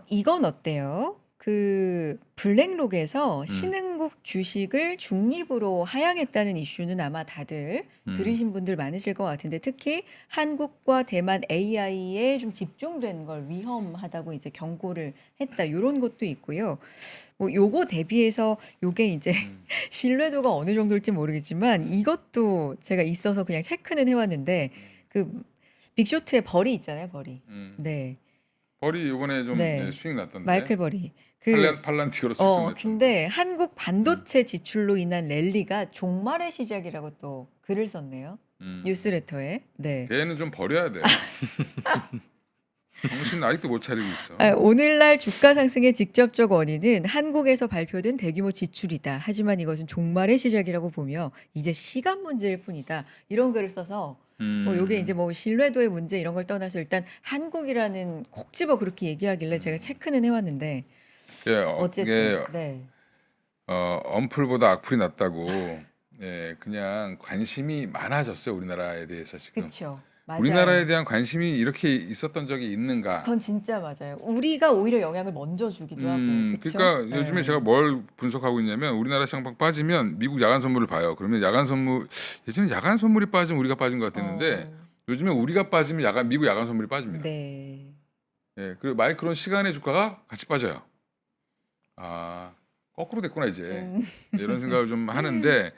이건 어때요? 그 블랙록에서 신흥국 주식을 중립으로 하향했다는 이슈는 아마 다들 들으신 분들 많으실 것 같은데 특히 한국과 대만 AI에 좀 집중된 걸 위험하다고 이제 경고를 했다. 이런 것도 있고요. 뭐 요거 대비해서 요게 이제 신뢰도가 어느 정도일지 모르겠지만 이것도 제가 있어서 그냥 체크는 해왔는데 그 빅쇼트의 벌이 있잖아요, 벌이. 네. 벌이 이번에 좀 네. 수익 났던데. 마이클 버리. 그 팔란티어로 수익 좀 냈던데. 근데 한국 음. 반도체 지출로 인한 랠리가 종말의 시작이라고 또 글을 썼네요. 뉴스레터에. 네. 걔는 좀 버려야 돼. 정신 아직도 못 차리고 있어. 오늘날 주가 상승의 직접적 원인은 한국에서 발표된 대규모 지출이다. 하지만 이것은 종말의 시작이라고 보며 이제 시간 문제일 뿐이다. 이런 글을 써서 요게 이제 뭐 신뢰도의 문제 이런 걸 떠나서 일단 한국이라는 콕 집어 그렇게 얘기하길래 제가 체크는 해왔는데 예, 어쨌든 이게 네. 언플보다 악플이 낫다고. 예, 그냥 관심이 많아졌어요. 우리나라에 대해서 지금. 그렇죠. 맞아요. 우리나라에 대한 관심이 이렇게 있었던 적이 있는가? 그건 진짜 맞아요. 우리가 오히려 영향을 먼저 주기도 하고. 그쵸? 그러니까 요즘에 네. 제가 뭘 분석하고 있냐면 우리나라 시장 빠지면 미국 야간 선물을 봐요. 그러면 야간 선물 예전에 야간 선물이 빠지면 우리가 빠진 것 같았는데 요즘에 우리가 빠지면 미국 야간 선물이 빠집니다. 네. 예, 그리고 마이크론 시간의 주가가 같이 빠져요. 아, 거꾸로 됐구나 이제. 이런 생각을 좀 하는데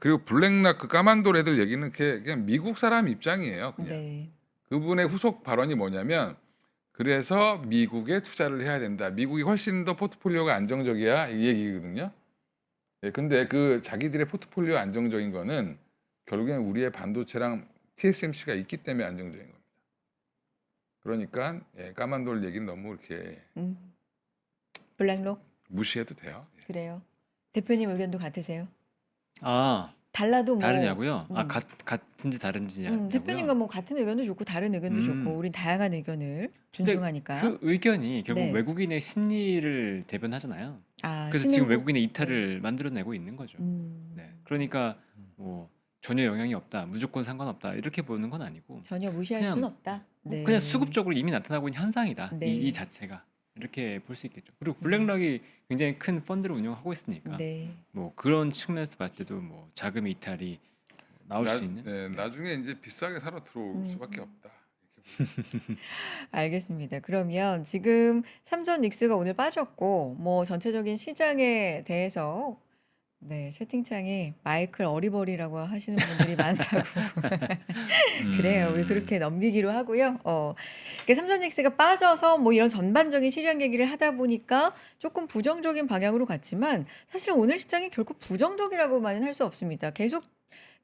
그리고 블랙락 그 까만돌 애들 얘기는 그냥 미국 사람 입장이에요. 그냥. 네. 그분의 후속 발언이 뭐냐면 그래서 미국에 투자를 해야 된다. 미국이 훨씬 더 포트폴리오가 안정적이야 이 얘기거든요. 예, 근데 그 자기들의 포트폴리오 안정적인 거는 결국엔 우리의 반도체랑 TSMC가 있기 때문에 안정적인 겁니다. 그러니까 까만돌 얘기는 너무 이렇게 블랙록 무시해도 돼요. 예. 그래요. 대표님 의견도 같으세요? 아, 달라도 뭐 다르냐고요? 음. 같은지 다른지 대표님과 뭐 같은 의견도 좋고 다른 의견도 좋고 우린 다양한 의견을 존중하니까. 그 의견이 결국 네. 외국인의 심리를 대변하잖아요. 그래서 신흥국- 지금 외국인의 이탈을 만들어내고 있는 거죠. 네. 그러니까 뭐 전혀 영향이 없다, 무조건 상관없다 이렇게 보는 건 아니고 전혀 무시할 그냥- 수는 없다. 네. 그냥 수급적으로 이미 나타나고 있는 현상이다. 네. 이 자체가 이렇게 볼 수 있겠죠. 그리고 블랙락이 굉장히 큰 펀드를 운영하고 있으니까 네. 뭐 그런 측면에서 봤을 때도 뭐 자금 이탈이 나올 수 있는. 네, 나중에 이제 비싸게 사러 들어올 수밖에 없다. 알겠습니다. 그러면 지금 삼전 닉스가 오늘 빠졌고 뭐 전체적인 시장에 대해서 네, 채팅창에 마이클 어리버리라고 하시는 분들이 많다고. 그래요. 우리 그렇게 넘기기로 하고요. 삼전 닉스가 빠져서 뭐 이런 전반적인 시장 얘기를 하다 보니까 조금 부정적인 방향으로 갔지만 사실 오늘 시장이 결코 부정적이라고만은 할 수 없습니다.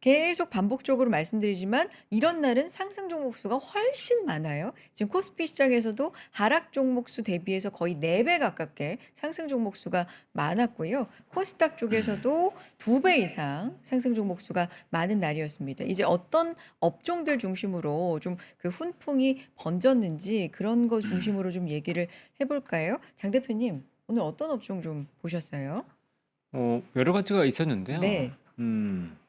계속 반복적으로 말씀드리지만 이런 날은 상승 종목 수가 훨씬 많아요. 지금 코스피 시장에서도 하락 종목 수 대비해서 거의 4배 가깝게 상승 종목 수가 많았고요. 코스닥 쪽에서도 2배 이상 상승 종목 수가 많은 날이었습니다. 이제 어떤 업종들 중심으로 좀 그 훈풍이 번졌는지 그런 거 중심으로 좀 얘기를 해볼까요? 장 대표님, 오늘 어떤 업종 좀 보셨어요? 여러 가지가 있었는데요. 네.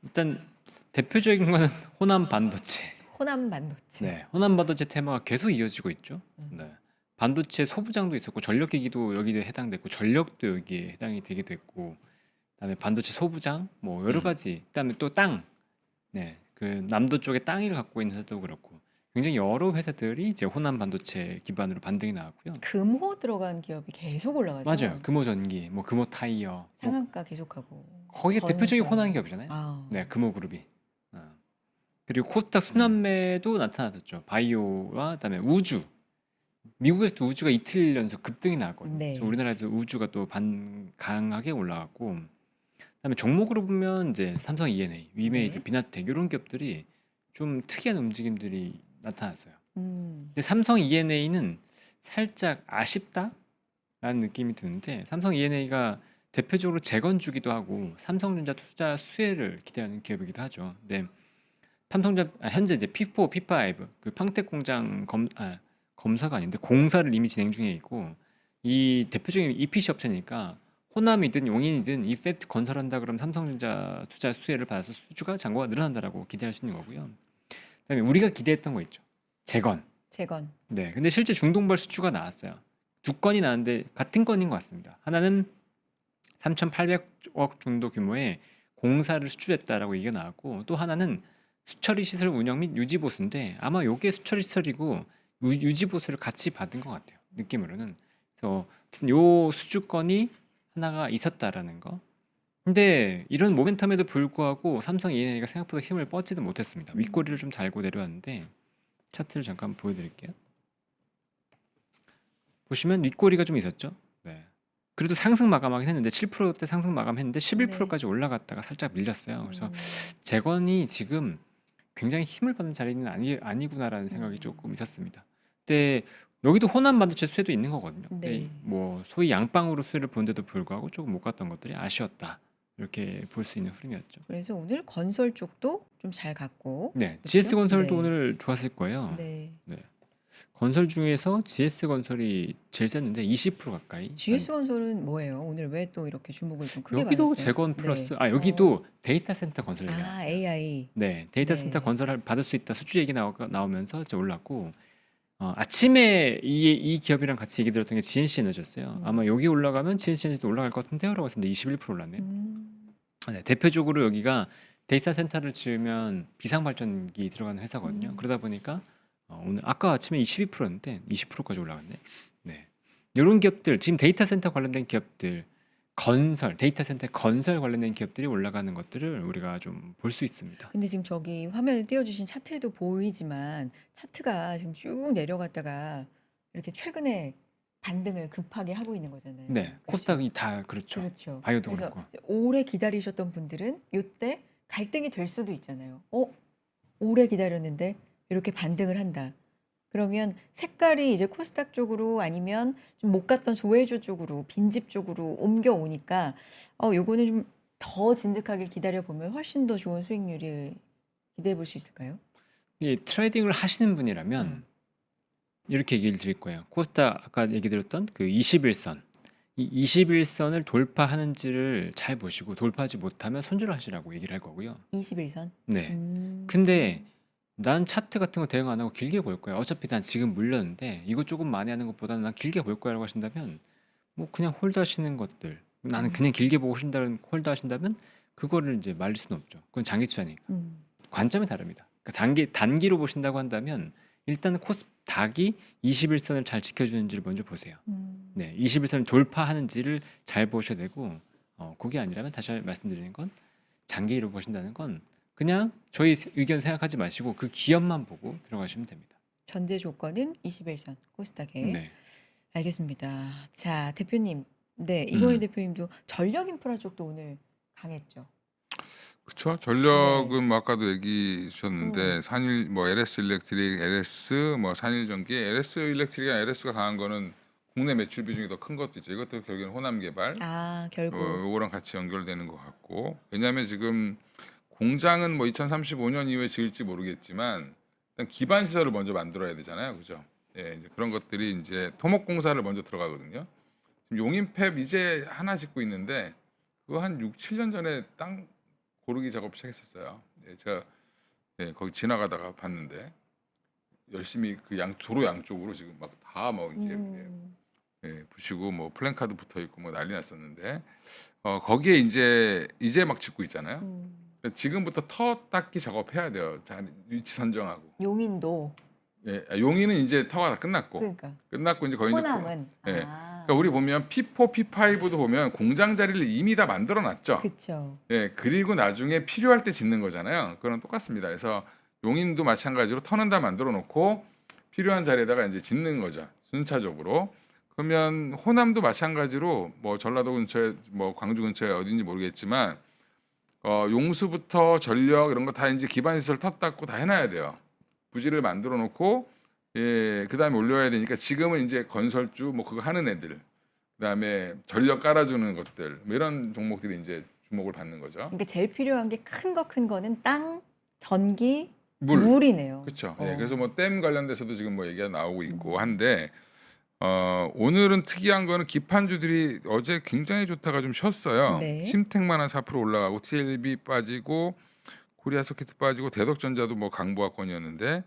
일단 대표적인 거는 호남 반도체. 호남 반도체. 네, 호남 반도체 테마가 계속 이어지고 있죠. 네. 반도체 소부장도 있었고 전력기기도 여기에 해당됐고 전력도 여기에 해당이 되기도 했고 그다음에 반도체 소부장 뭐 여러 가지 그다음에 또 땅. 네. 그 남도 쪽에 땅을 갖고 있는 회사도 그렇고 굉장히 여러 회사들이 이제 호남 반도체 기반으로 반등이 나왔고요. 금호 들어간 기업이 계속 올라가죠. 맞아요. 금호전기, 뭐 금호타이어, 뭐 상한가 계속하고. 거기가 대표적인 건설. 호남 기업이잖아요. 아. 네, 금호그룹이. 그리고 코스닥 수남매도 나타났었죠. 바이오와 그다음에 우주. 미국에서도 우주가 이틀 연속 급등이 나왔거든요. 네. 그래서 우리나라에도 우주가 또 강하게 올라갔고, 그다음에 종목으로 보면 이제 삼성 E&A, 위메이드, 네. 비나텍 이런 기업들이 좀 특이한 움직임들이 나타났어요. 음. 근데 삼성 E&A는 살짝 아쉽다라는 느낌이 드는데 삼성 E&A가 대표적으로 재건주기도 하고 삼성전자 투자 수혜를 기대하는 기업이기도 하죠. 근데 현재 이제 P4, P5 그 평택 공장 검사가 아닌데 공사를 이미 진행 중에 있고 이 대표적인 EPC 업체니까 호남이든 용인이든 이 팹트 건설한다 그러면 삼성전자 투자 수혜를 받아서 수주가 잔고가 늘어난다라고 기대할 수 있는 거고요. 그다음에 우리가 기대했던 거 있죠. 재건. 네, 근데 실제 중동발 수주가 나왔어요. 2건이 나왔는데 같은 건인 것 같습니다. 하나는 3,800억 정도 규모의 공사를 수주했다라고 얘기가 나왔고 또 하나는 수처리 시설 운영 및 유지 보수인데 아마 요게 수처리 시설이고 유지 보수를 같이 받은 것 같아요. 느낌으로는. 그래서 요 수주건이 하나가 있었다라는 거. 근데 이런 모멘텀에도 불구하고 삼성 E&A가 생각보다 힘을 뻗지는 못했습니다. 윗꼬리를 좀 달고 내려왔는데 차트를 잠깐 보여드릴게요. 보시면 윗꼬리가 좀 있었죠. 네. 그래도 상승 마감하긴 했는데 7%대 상승 마감했는데 네. 11%까지 올라갔다가 살짝 밀렸어요. 그래서 음. 재건이 지금 굉장히 힘을 받는 자리는 아니구나라는 생각이 음. 조금 있었습니다. 근데 여기도 호남 반도체 수혜도 있는 거거든요. 근데 네. 뭐 소위 양방으로 수혜를 보는데도 불구하고 조금 못 갔던 것들이 아쉬웠다. 이렇게 볼 수 있는 흐름이었죠. 그래서 오늘 건설 쪽도 좀 잘 갔고, 네, 그렇죠? GS건설도 네. 오늘 좋았을 거예요. 네. 네. 건설 중에서 GS건설이 제일 셌는데 20% 가까이. GS건설은 뭐예요? 오늘 왜 또 이렇게 주목을 좀 크게 여기도 받았어요? 재건 네. 플러스 여기도 데이터 센터 건설 얘기 아, 나왔어요. AI. 네, 데이터 센터 네. 건설 받을 수 있다 수주 얘기 나오면서 이제 올랐고 아침에 이 기업이랑 같이 얘기 들었던 게 GNC 에너지였어요. 아마 여기 올라가면 GNC 에너지도 올라갈 것 같은데요라고 했는데 21% 올랐네요. 네, 대표적으로 여기가 데이터 센터를 지으면 비상 발전기 들어가는 회사거든요. 그러다 보니까 오늘 아까 아침에 22%였는데 20%까지 올라갔네. 네, 이런 기업들 지금 데이터 센터 관련된 기업들 건설 데이터 센터 건설 관련된 기업들이 올라가는 것들을 우리가 좀 볼 수 있습니다. 근데 지금 저기 화면에 띄워주신 차트에도 보이지만 차트가 지금 쭉 내려갔다가 이렇게 최근에 반등을 급하게 하고 있는 거잖아요. 네, 그렇죠? 코스닥이 다 그렇죠. 그렇죠. 바이오도 그래서 그렇고. 오래 기다리셨던 분들은 이때 갈등이 될 수도 있잖아요. 오래 기다렸는데 이렇게 반등을 한다. 그러면 색깔이 이제 코스닥 쪽으로 아니면 좀 못 갔던 소외주 쪽으로 빈집 쪽으로 옮겨오니까 요거는 좀 더 진득하게 기다려 보면 훨씬 더 좋은 수익률이 기대해 볼 수 있을까요? 이 트레이딩을 하시는 분이라면 이렇게 얘기를 드릴 거예요. 코스닥 아까 얘기 드렸던 그 21선 이 21선을 돌파하는지를 잘 보시고 돌파하지 못하면 손절을 하시라고 얘기를 할 거고요. 21선. 네. 근데 난 차트 같은 거 대응 안 하고 길게 볼 거야. 어차피 난 지금 물렸는데 이거 조금 많이 하는 것보다는 난 길게 볼 거야라고 하신다면 뭐 그냥 홀드 하시는 것들 나는 그냥 길게 보고 홀드 하신다면 그거를 이제 말릴 수는 없죠. 그건 장기 투자니까. 관점이 다릅니다. 그러니까 단기로 보신다고 한다면 일단 코스닥이 21선을 잘 지켜주는지를 먼저 보세요. 네, 21선을 돌파하는지를 잘 보셔야 되고 그게 아니라면 다시 말씀드리는 건 장기로 보신다는 건 그냥 저희 의견 생각하지 마시고 그 기업만 보고 들어가시면 됩니다. 전제 조건은 21선 코스닥에. 네. 알겠습니다. 자, 대표님. 네, 이건희 음. 대표님도 전력 인프라 쪽도 오늘 강했죠. 그쵸. 전력은 뭐 아까도 얘기 주셨는데 산일 뭐 LS 일렉트릭, LS 뭐 산일전기, LS 일렉트릭이나 LS가 강한 거는 국내 매출 비중이 더 큰 것도 있죠. 이것도 결국엔 호남 개발. 결국. 요거랑 같이 연결되는 것 같고. 왜냐하면 지금 공장은 뭐 2035년 이후에 지을지 모르겠지만 일단 기반 시설을 먼저 만들어야 되잖아요. 그죠? 예, 이제 그런 것들이 이제 토목공사를 먼저 들어가거든요. 지금 용인팹 이제 하나 짓고 있는데 그거 한 6, 7년 전에 땅 고르기 작업 시작했었어요. 예, 제가 거기 지나가다가 봤는데 열심히 그 도로 양쪽으로 지금 막 다 뭐 이렇게 부시고 뭐 플랜카드 붙어 있고 뭐 난리 났었는데 거기에 이제 막 짓고 있잖아요. 지금부터 터 닦기 작업해야 돼요. 위치 선정하고. 용인도. 예, 용인은 이제 터가 다 끝났고 그러니까. 끝났고 이제 거의 호남은. 이제 그러니까 우리 보면 P4, P5도 보면 공장 자리를 이미 다 만들어 놨죠. 그렇죠. 예, 그리고 나중에 필요할 때 짓는 거잖아요. 그건 똑같습니다. 그래서 용인도 마찬가지로 터는 다 만들어 놓고 필요한 자리에다가 이제 짓는 거죠. 순차적으로. 그러면 호남도 마찬가지로 뭐 전라도 근처에 뭐 광주 근처에 어딘지 모르겠지만 용수부터 전력 이런 거 다 이제 기반 시설 터 닦고 다 해놔야 돼요. 부지를 만들어 놓고 그다음에 올려야 되니까 지금은 이제 건설주 뭐 그거 하는 애들 그다음에 전력 깔아주는 것들 뭐 이런 종목들이 이제 주목을 받는 거죠. 그러니까 제일 필요한 게 큰 거는 땅, 전기, 물. 물이네요. 그렇죠. 예, 그래서 뭐 댐 관련돼서도 지금 뭐 얘기가 나오고 있고 한데 오늘은 특이한 거는 기판주들이 어제 굉장히 좋다가 좀 쉬었어요. 네. 심택만 한 4% 올라가고 TLB 빠지고 코리아서킷 빠지고 대덕전자도 뭐 강보합권이었는데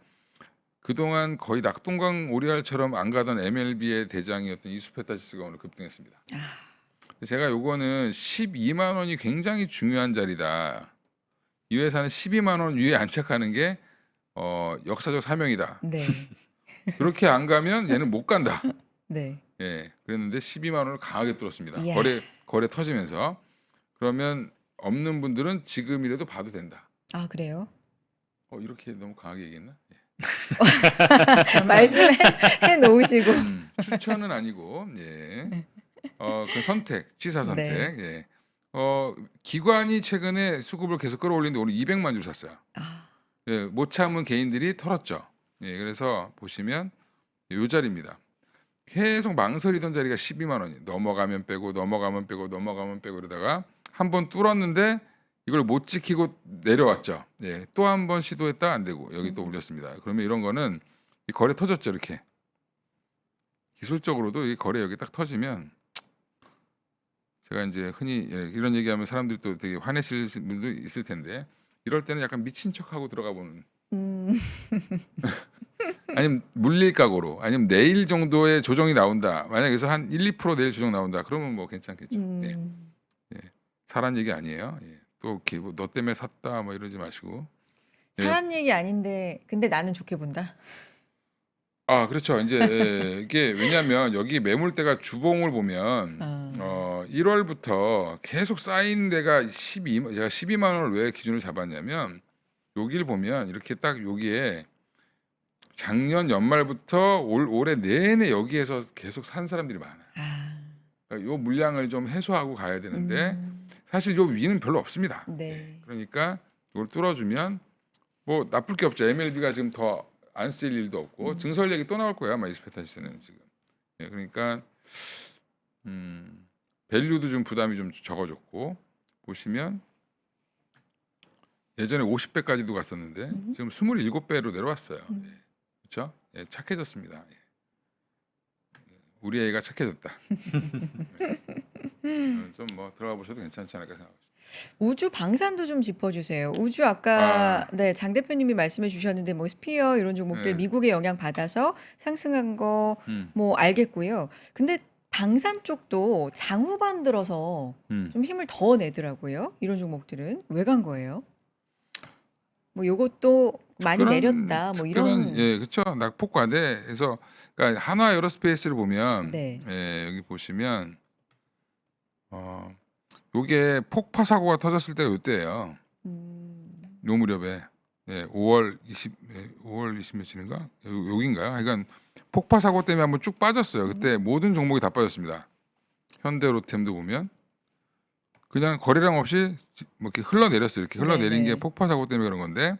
그동안 거의 낙동강 오리알처럼 안 가던 MLB의 대장이었던 이수페타지스가 오늘 급등했습니다. 제가 요거는 12만 원이 굉장히 중요한 자리다. 이 회사는 12만 원 위에 안착하는 게 역사적 사명이다. 네. 그렇게 안 가면 얘는 못 간다. 네. 예, 그랬는데 12만 원을 강하게 뚫었습니다. 이야. 거래 터지면서. 그러면 없는 분들은 지금이라도 봐도 된다. 그래요? 이렇게 너무 강하게 얘기했나? 예. 말씀해 놓으시고. 추천은 아니고 예. 그 선택, 취사 네. 선택. 예. 기관이 최근에 수급을 계속 끌어올리는데 오늘 200만 주 샀어요. 아. 예, 못 참은 개인들이 털었죠. 예, 그래서 보시면 요 자리입니다. 계속 망설이던 자리가 12만 원이 넘어가면 빼고 넘어가면 빼고 넘어가면 빼고 이러다가 한 번 뚫었는데 이걸 못 지키고 내려왔죠. 예, 또 한 번 시도했다 안 되고 여기 또 올렸습니다. 그러면 이런 거는 이 거래 터졌죠, 이렇게. 기술적으로도 이 거래 여기 딱 터지면 제가 이제 흔히 이런 얘기하면 사람들이 또 되게 화내실 분도 있을 텐데 이럴 때는 약간 미친 척하고 들어가 보는 음. 아니면 물릴각오로 아니면 내일 정도의 조정이 나온다. 만약에 여기서 한 1~2% 내일 조정 나온다. 그러면 뭐 괜찮겠죠. 예. 음. 사란 얘기 아니에요. 예. 또 이렇게 뭐 너 때문에 샀다 뭐 이러지 마시고. 예. 사람 얘기 아닌데 근데 나는 좋게 본다. 아, 그렇죠. 이제 이게 왜냐하면 여기 매물대가 주봉을 보면 아. 1월부터 계속 쌓인 데가 12만 제가 12만 원을 왜 기준을 잡았냐면 여기를 보면 이렇게 딱 여기에 작년 연말부터 올해 내내 여기에서 계속 산 사람들이 많아요. 아. 그러니까 요 물량을 좀 해소하고 가야 되는데 음. 사실 요 위는 별로 없습니다. 네. 그러니까 이걸 뚫어주면 뭐 나쁠 게 없죠. MLB가 지금 더 안 쓸 일도 없고 증설 얘기 또 나올 거야 아마 이스페타시스는 지금. 예, 그러니까 밸류도 좀 부담이 좀 적어졌고 보시면 예전에 50배까지도 갔었는데 지금 27배로 내려왔어요. 예, 그렇죠? 예, 착해졌습니다. 예. 우리 애가 착해졌다. 좀 뭐 들어가 보셔도 괜찮지 않을까 생각합니다. 우주 방산도 좀 짚어주세요. 우주 아까 네, 장 대표님이 말씀해 주셨는데 뭐 스피어 이런 종목들 네. 미국의 영향 받아서 상승한 거 음, 뭐 알겠고요. 근데 방산 쪽도 장후반 들어서 음. 좀 힘을 더 내더라고요. 이런 종목들은 왜 간 거예요? 뭐 요것도 많이 내렸다. 뭐 이런 예, 그렇죠. 낙폭과대에서 그러니까 한화 에어로스페이스를 보면 네. 예, 여기 보시면 요게 폭파 사고가 터졌을 때가 요때예요. 요 무렵에 예, 5월 20 며칠인가? 여긴가요? 그러니까 폭파 사고 때문에 한번 쭉 빠졌어요. 그때 모든 종목이 다 빠졌습니다. 현대로템도 보면 그냥 거래량 없이 뭐 이렇게 흘러내렸어요. 이렇게 흘러내린 게 네네. 폭파 사고 때문에 그런 건데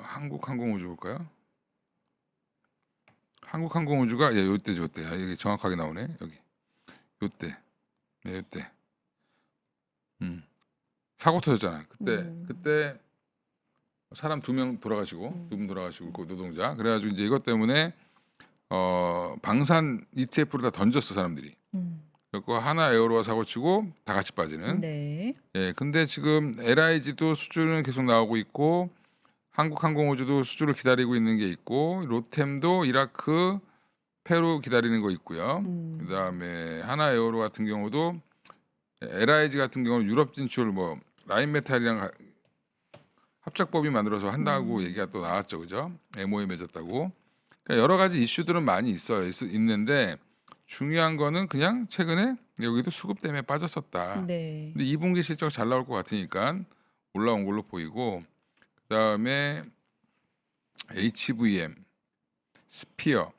한국항공우주 볼까요? 한국항공우주가 예, 요때 아, 이게 정확하게 나오네. 여기 요때 네, 요때 사고 터졌잖아요. 그때 사람 2명 돌아가시고 2분 돌아가시고 그 노동자 그래가지고 이제 이것 때문에 방산 ETF로 다 던졌어 사람들이. 그리고 하나 에어로가 사고 치고 다 같이 빠지는. 네. 예, 근데 지금 LIG도 수주는 계속 나오고 있고 한국항공우주도 수주를 기다리고 있는 게 있고 로템도 이라크, 페루 기다리는 거 있고요. 그다음에 하나 에어로 같은 경우도 LIG 같은 경우는 유럽 진출 뭐 라인메탈이랑 합작법이 만들어서 한다고 얘기가 또 나왔죠, 그죠? MOU 맺었다고. 그러니까 여러 가지 이슈들은 많이 있는데 중요한 거는 그냥 최근에 여기도 수급 때문에 빠졌었다. 네. 근데 2분기 실적 잘 나올 것 같으니까 올라온 걸로 보이고 그다음에 HVM, 스피어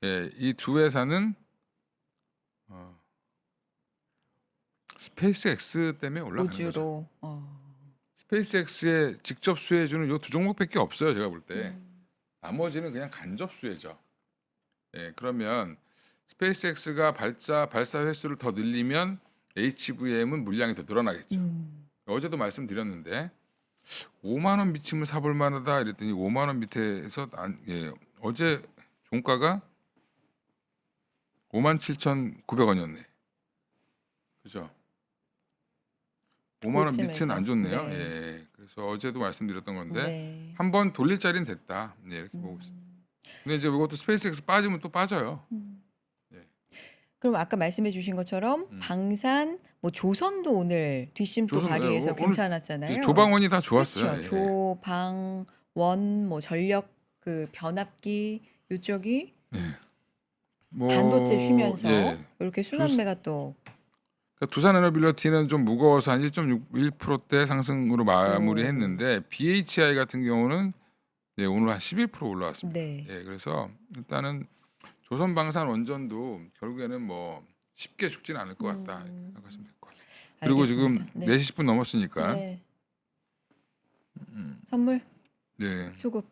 예, 이 두 회사는 스페이스X 때문에 올라가는 거죠. 우주로. 스페이스X의 직접 수혜주는 요 두 종목밖에 없어요. 제가 볼 때. 나머지는 그냥 간접 수혜죠. 예, 그러면 스페이스X가 발사 횟수를 더 늘리면 HVM은 물량이 더 늘어나겠죠. 어제도 말씀드렸는데 5만 원 미치면 사볼 만하다 이랬더니 5만 원 밑에서 예, 어제 종가가 57,900원이었네. 그죠? 5만 원 밑은 그쯤에서. 안 좋네요. 네. 예. 그래서 어제도 말씀드렸던 건데 네. 한번 돌릴 자리는 됐다. 네, 이렇게 보고 있습니다. 근데 이제 이것도 스페이스X 빠지면 또 빠져요. 그럼 아까 말씀해 주신 것처럼 방산 뭐 조선도 오늘 뒷심 또 조선, 발휘해서 오늘 괜찮았잖아요. 조방원이 다 좋았어요. 그렇죠. 예. 조방원 뭐 전력 그 변압기 요쪽이 뭐, 반도체 쉬면서 예. 이렇게 순환매가 또 그러니까 두산에너빌리티는 좀 무거워서 한 1.61%대 상승으로 마무리했는데 BHI 같은 경우는 예, 오늘 한 11% 올라왔습니다. 네. 예, 그래서 일단은 조선방산원전도 결국에는 뭐 쉽게 죽지는 않을 것 같다 이렇게 음. 생각하시면 될 것 같아요. 그리고 지금 알겠습니다. 네. 4시 10분 넘었으니까 네. 음, 선물 네, 수급.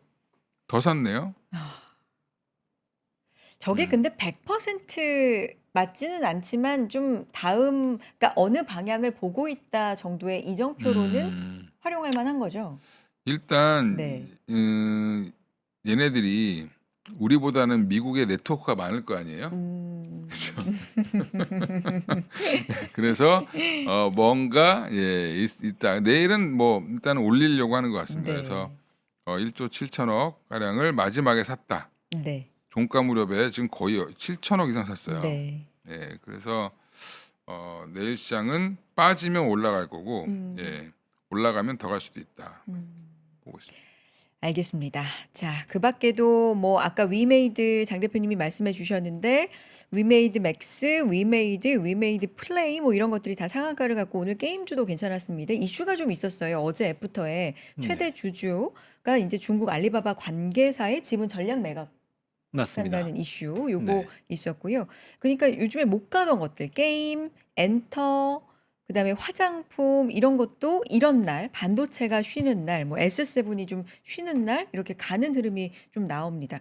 더 샀네요. 아. 저게 음, 근데 100% 맞지는 않지만 좀 다음 그러니까 어느 방향을 보고 있다 정도의 이정표로는 음, 활용할 만한 거죠? 일단 네. 얘네들이 우리보다는 미국의 네트워크가 많을 거 아니에요. 음. 그래서 뭔가 있다. 내일은 뭐 일단 올리려고 하는 것 같습니다. 그래서 네. 1조 7천억 가량을 마지막에 샀다. 네. 종가 무렵에 지금 거의 7천억 이상 샀어요. 네. 예, 그래서 내일 시장은 빠지면 올라갈 거고, 음. 예, 올라가면 더 갈 수도 있다. 음. 보고 있습니다. 알겠습니다. 자, 그 밖에도 뭐 아까 위메이드 장 대표님이 말씀해 주셨는데 위메이드 맥스, 위메이드 플레이 뭐 이런 것들이 다 상한가를 갖고 오늘 게임주도 괜찮았습니다. 이슈가 좀 있었어요. 어제 애프터에 최대 네, 주주가 이제 중국 알리바바 관계사의 지분 전량 매각 맞습니다. 한다는 이슈 요거 네, 있었고요. 그러니까 요즘에 못 가던 것들 게임, 엔터, 그다음에 화장품 이런 것도 이런 날 반도체가 쉬는 날, 뭐 S7이 좀 쉬는 날 이렇게 가는 흐름이 좀 나옵니다.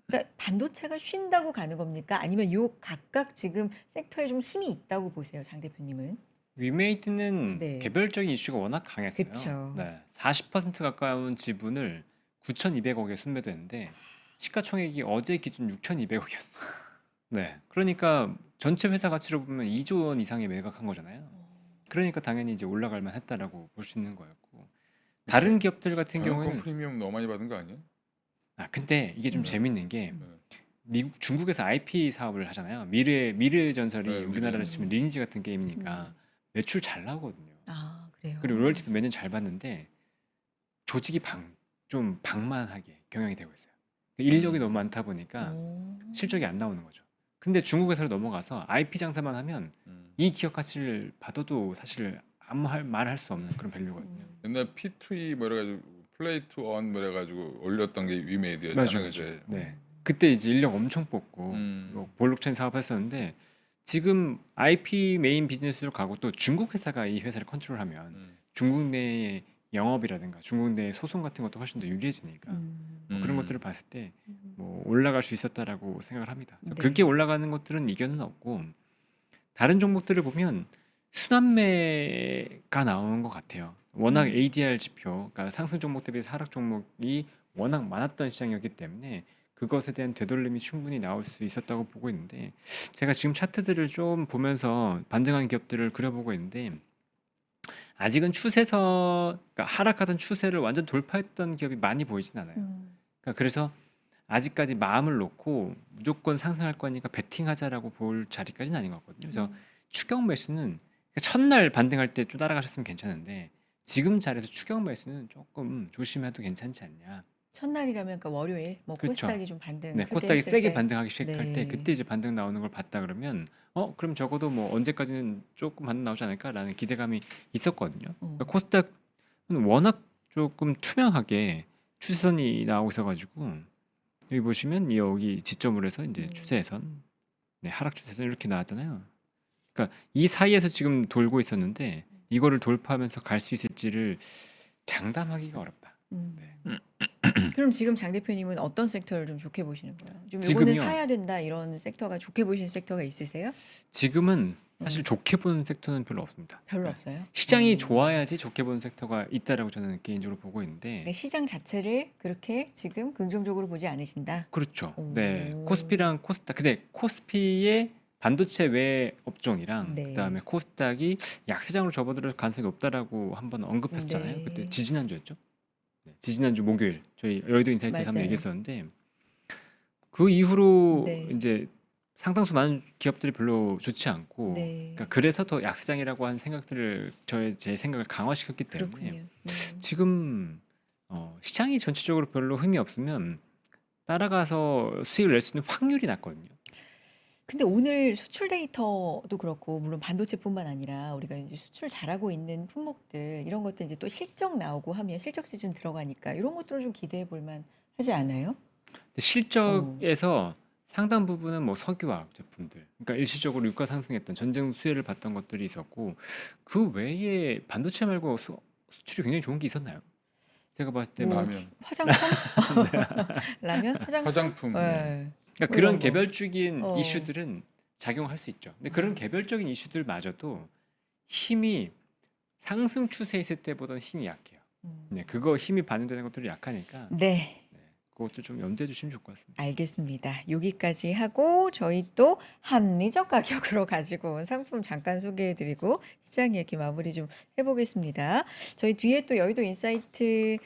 그러니까 반도체가 쉰다고 가는 겁니까? 아니면 요 각각 지금 섹터에 좀 힘이 있다고 보세요, 장 대표님은? 위메이트는 네. 개별적인 이슈가 워낙 강했어요. 그쵸. 네, 40% 가까운 지분을 9,200억에 순매도했는데 시가총액이 어제 기준 6,200억이었어. 네, 그러니까 전체 회사 가치로 보면 2조 원 이상의 매각한 거잖아요. 그러니까 당연히 이제 올라갈 만했다라고 볼 수 있는 거였고 다른 기업들 같은 경영권 경우에는 프리미엄 너무 많이 받은 거 아니에요? 근데 이게 좀 음. 재밌는 게 네. 중국에서 IP 사업을 하잖아요. 미래 전설이 네, 우리나라로 미래. 치면 리니지 같은 게임이니까 음. 매출 잘 나오거든요. 아, 그래요. 그리고 로열티도 매년 잘 받는데 조직이 좀 방만하게 경영이 되고 있어요. 인력이 너무 많다 보니까 오. 실적이 안 나오는 거죠. 근데 중국 회사로 넘어가서 IP 장사만 하면 이 기업 가치를 받아도 사실 아무 말할 수 없는 그런 밸류거든요. 옛날 P2E 뭐 이래가지고 플레이 투 원 뭐 이래가지고 올렸던 게 위메이드였잖아요. 맞아요, 그죠? 맞아요. 네. 그때 이제 인력 엄청 뽑고 음. 뭐 블록체인 사업했었는데 지금 IP 메인 비즈니스로 가고 또 중국 회사가 이 회사를 컨트롤하면 음. 중국 내의 영업이라든가 중국 내의 소송 같은 것도 훨씬 더 유리해지니까 뭐 그런 것들을 봤을 때 뭐 올라갈 수 있었다라고 생각을 합니다. 그래서 네. 그렇게 올라가는 것들은 이견은 없고 다른 종목들을 보면 순환매가 나오는 것 같아요. 워낙 ADR 지표, 그러니까 상승 종목 대비 하락 종목이 워낙 많았던 시장이었기 때문에 그것에 대한 되돌림이 충분히 나올 수 있었다고 보고 있는데 제가 지금 차트들을 좀 보면서 반등한 기업들을 그려보고 있는데 아직은 추세선, 그러니까 하락하던 추세를 완전 돌파했던 기업이 많이 보이진 않아요. 그러니까 그래서 아직까지 마음을 놓고 무조건 상승할 거니까 베팅하자라고 볼 자리까지는 아닌 것 같거든요. 그래서 추격 매수는 첫날 반등할 때 좀 따라가셨으면 괜찮은데 지금 자리에서 추격 매수는 조금 조심해도 괜찮지 않냐. 첫날이라면 그러니까 월요일 뭐 그쵸. 코스닥이 좀 반등 네, 크게 코스닥이 했을 세게 때 반등하기 시작할 때 네. 그때 이제 반등 나오는 걸 봤다 그러면 그럼 적어도 뭐 언제까지는 조금 반등 나오지 않을까라는 기대감이 있었거든요. 그러니까 코스닥은 워낙 조금 투명하게 추세선이 나오고 있어가지고 여기 보시면 여기 지점으로 해서 이제 추세선, 네, 하락 추세선 이렇게 나왔잖아요. 그러니까 이 사이에서 지금 돌고 있었는데 이거를 돌파하면서 갈 수 있을지를 장담하기가 어렵다. 네. 그럼 지금 장 대표님은 어떤 섹터를 좀 좋게 보시는 거예요? 좀 요거는 지금요? 사야 된다 이런 섹터가 좋게 보시는 섹터가 있으세요? 지금은 사실 좋게 보는 섹터는 별로 없습니다. 별로 네. 없어요. 시장이 좋아야지 좋게 보는 섹터가 있다라고 저는 개인적으로 보고 있는데 그러니까 시장 자체를 그렇게 지금 긍정적으로 보지 않으신다. 그렇죠. 오. 네, 코스피랑 코스닥. 근데 코스피의 반도체 외 업종이랑 네. 그다음에 코스닥이 약세장으로 접어들 가능성이 높다라고 한번 언급했잖아요. 네. 그때 지지난주였죠. 네, 지지난주 목요일 저희 여의도 인사이트에서 한번 맞아요. 얘기했었는데 그 이후로 네. 이제 상당수 많은 기업들이 별로 좋지 않고 네. 그러니까 그래서 더 약세장이라고 하는 생각들을 제 생각을 강화시켰기 때문에 그렇군요. 지금 시장이 전체적으로 별로 힘이 없으면 따라가서 수익을 낼 수 있는 확률이 낮거든요. 근데 오늘 수출 데이터도 그렇고 물론 반도체뿐만 아니라 우리가 이제 수출 잘하고 있는 품목들 이런 것들 이제 또 실적 나오고 하면 실적 시즌 들어가니까 이런 것들을 좀 기대해 볼 만하지 않아요? 근데 어. 실적에서 상당 부분은 뭐 석유화학 제품들, 그러니까 일시적으로 유가 상승했던 전쟁 수혜를 봤던 것들이 있었고 그 외에 반도체 말고 수출이 굉장히 좋은 게 있었나요? 제가 봤을 때 뭐 막 라면, 화장품? 라면? 화장품? 화장품, 예. 그러니까 뭐 그런 이런 거. 개별적인 어. 이슈들은 작용할 수 있죠. 근데 그런 개별적인 이슈들마저도 힘이 상승 추세에 있을 때보다는 힘이 약해요. 네, 그거 힘이 반영되는 것들이 약하니까 네. 그것도 좀 염두해 주시면 좋을 것 같습니다. 알겠습니다. 여기까지 하고 저희 또 합리적 가격으로 가지고 온 상품 잠깐 소개해 드리고 시장 얘기 마무리 좀 해보겠습니다. 저희 뒤에 또 여의도 인사이트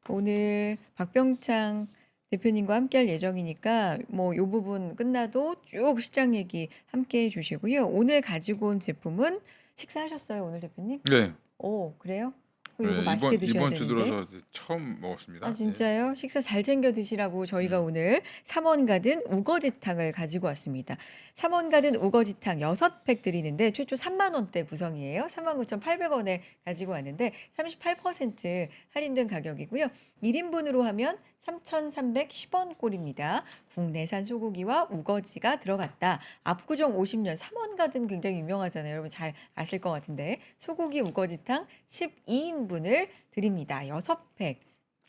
오늘 박병창 대표님과 함께 할 예정이니까 뭐 요 부분 끝나도 쭉 시장 얘기 함께 해 주시고요. 오늘 가지고 온 제품은 식사하셨어요, 오늘 대표님? 네, 오, 그래요? 그럼 이거 네, 맛있게 드셔야 이번 주 되는데. 들어서 이제 처음 먹었습니다. 아, 예. 진짜요? 식사 잘 챙겨 드시라고 저희가 오늘 삼원가든 우거지탕을 가지고 왔습니다. 삼원가든 우거지탕 6팩 드리는데 최초 3만 원대 구성이에요. 39,800원에 가지고 왔는데 38% 할인된 가격이고요. 1인분으로 하면 3,310원 꼴입니다. 국내산 소고기와 우거지가 들어갔다. 압구정 50년 삼원가든 굉장히 유명하잖아요. 여러분 잘 아실 것 같은데 소고기 우거지탕 12인분을 드립니다. 6팩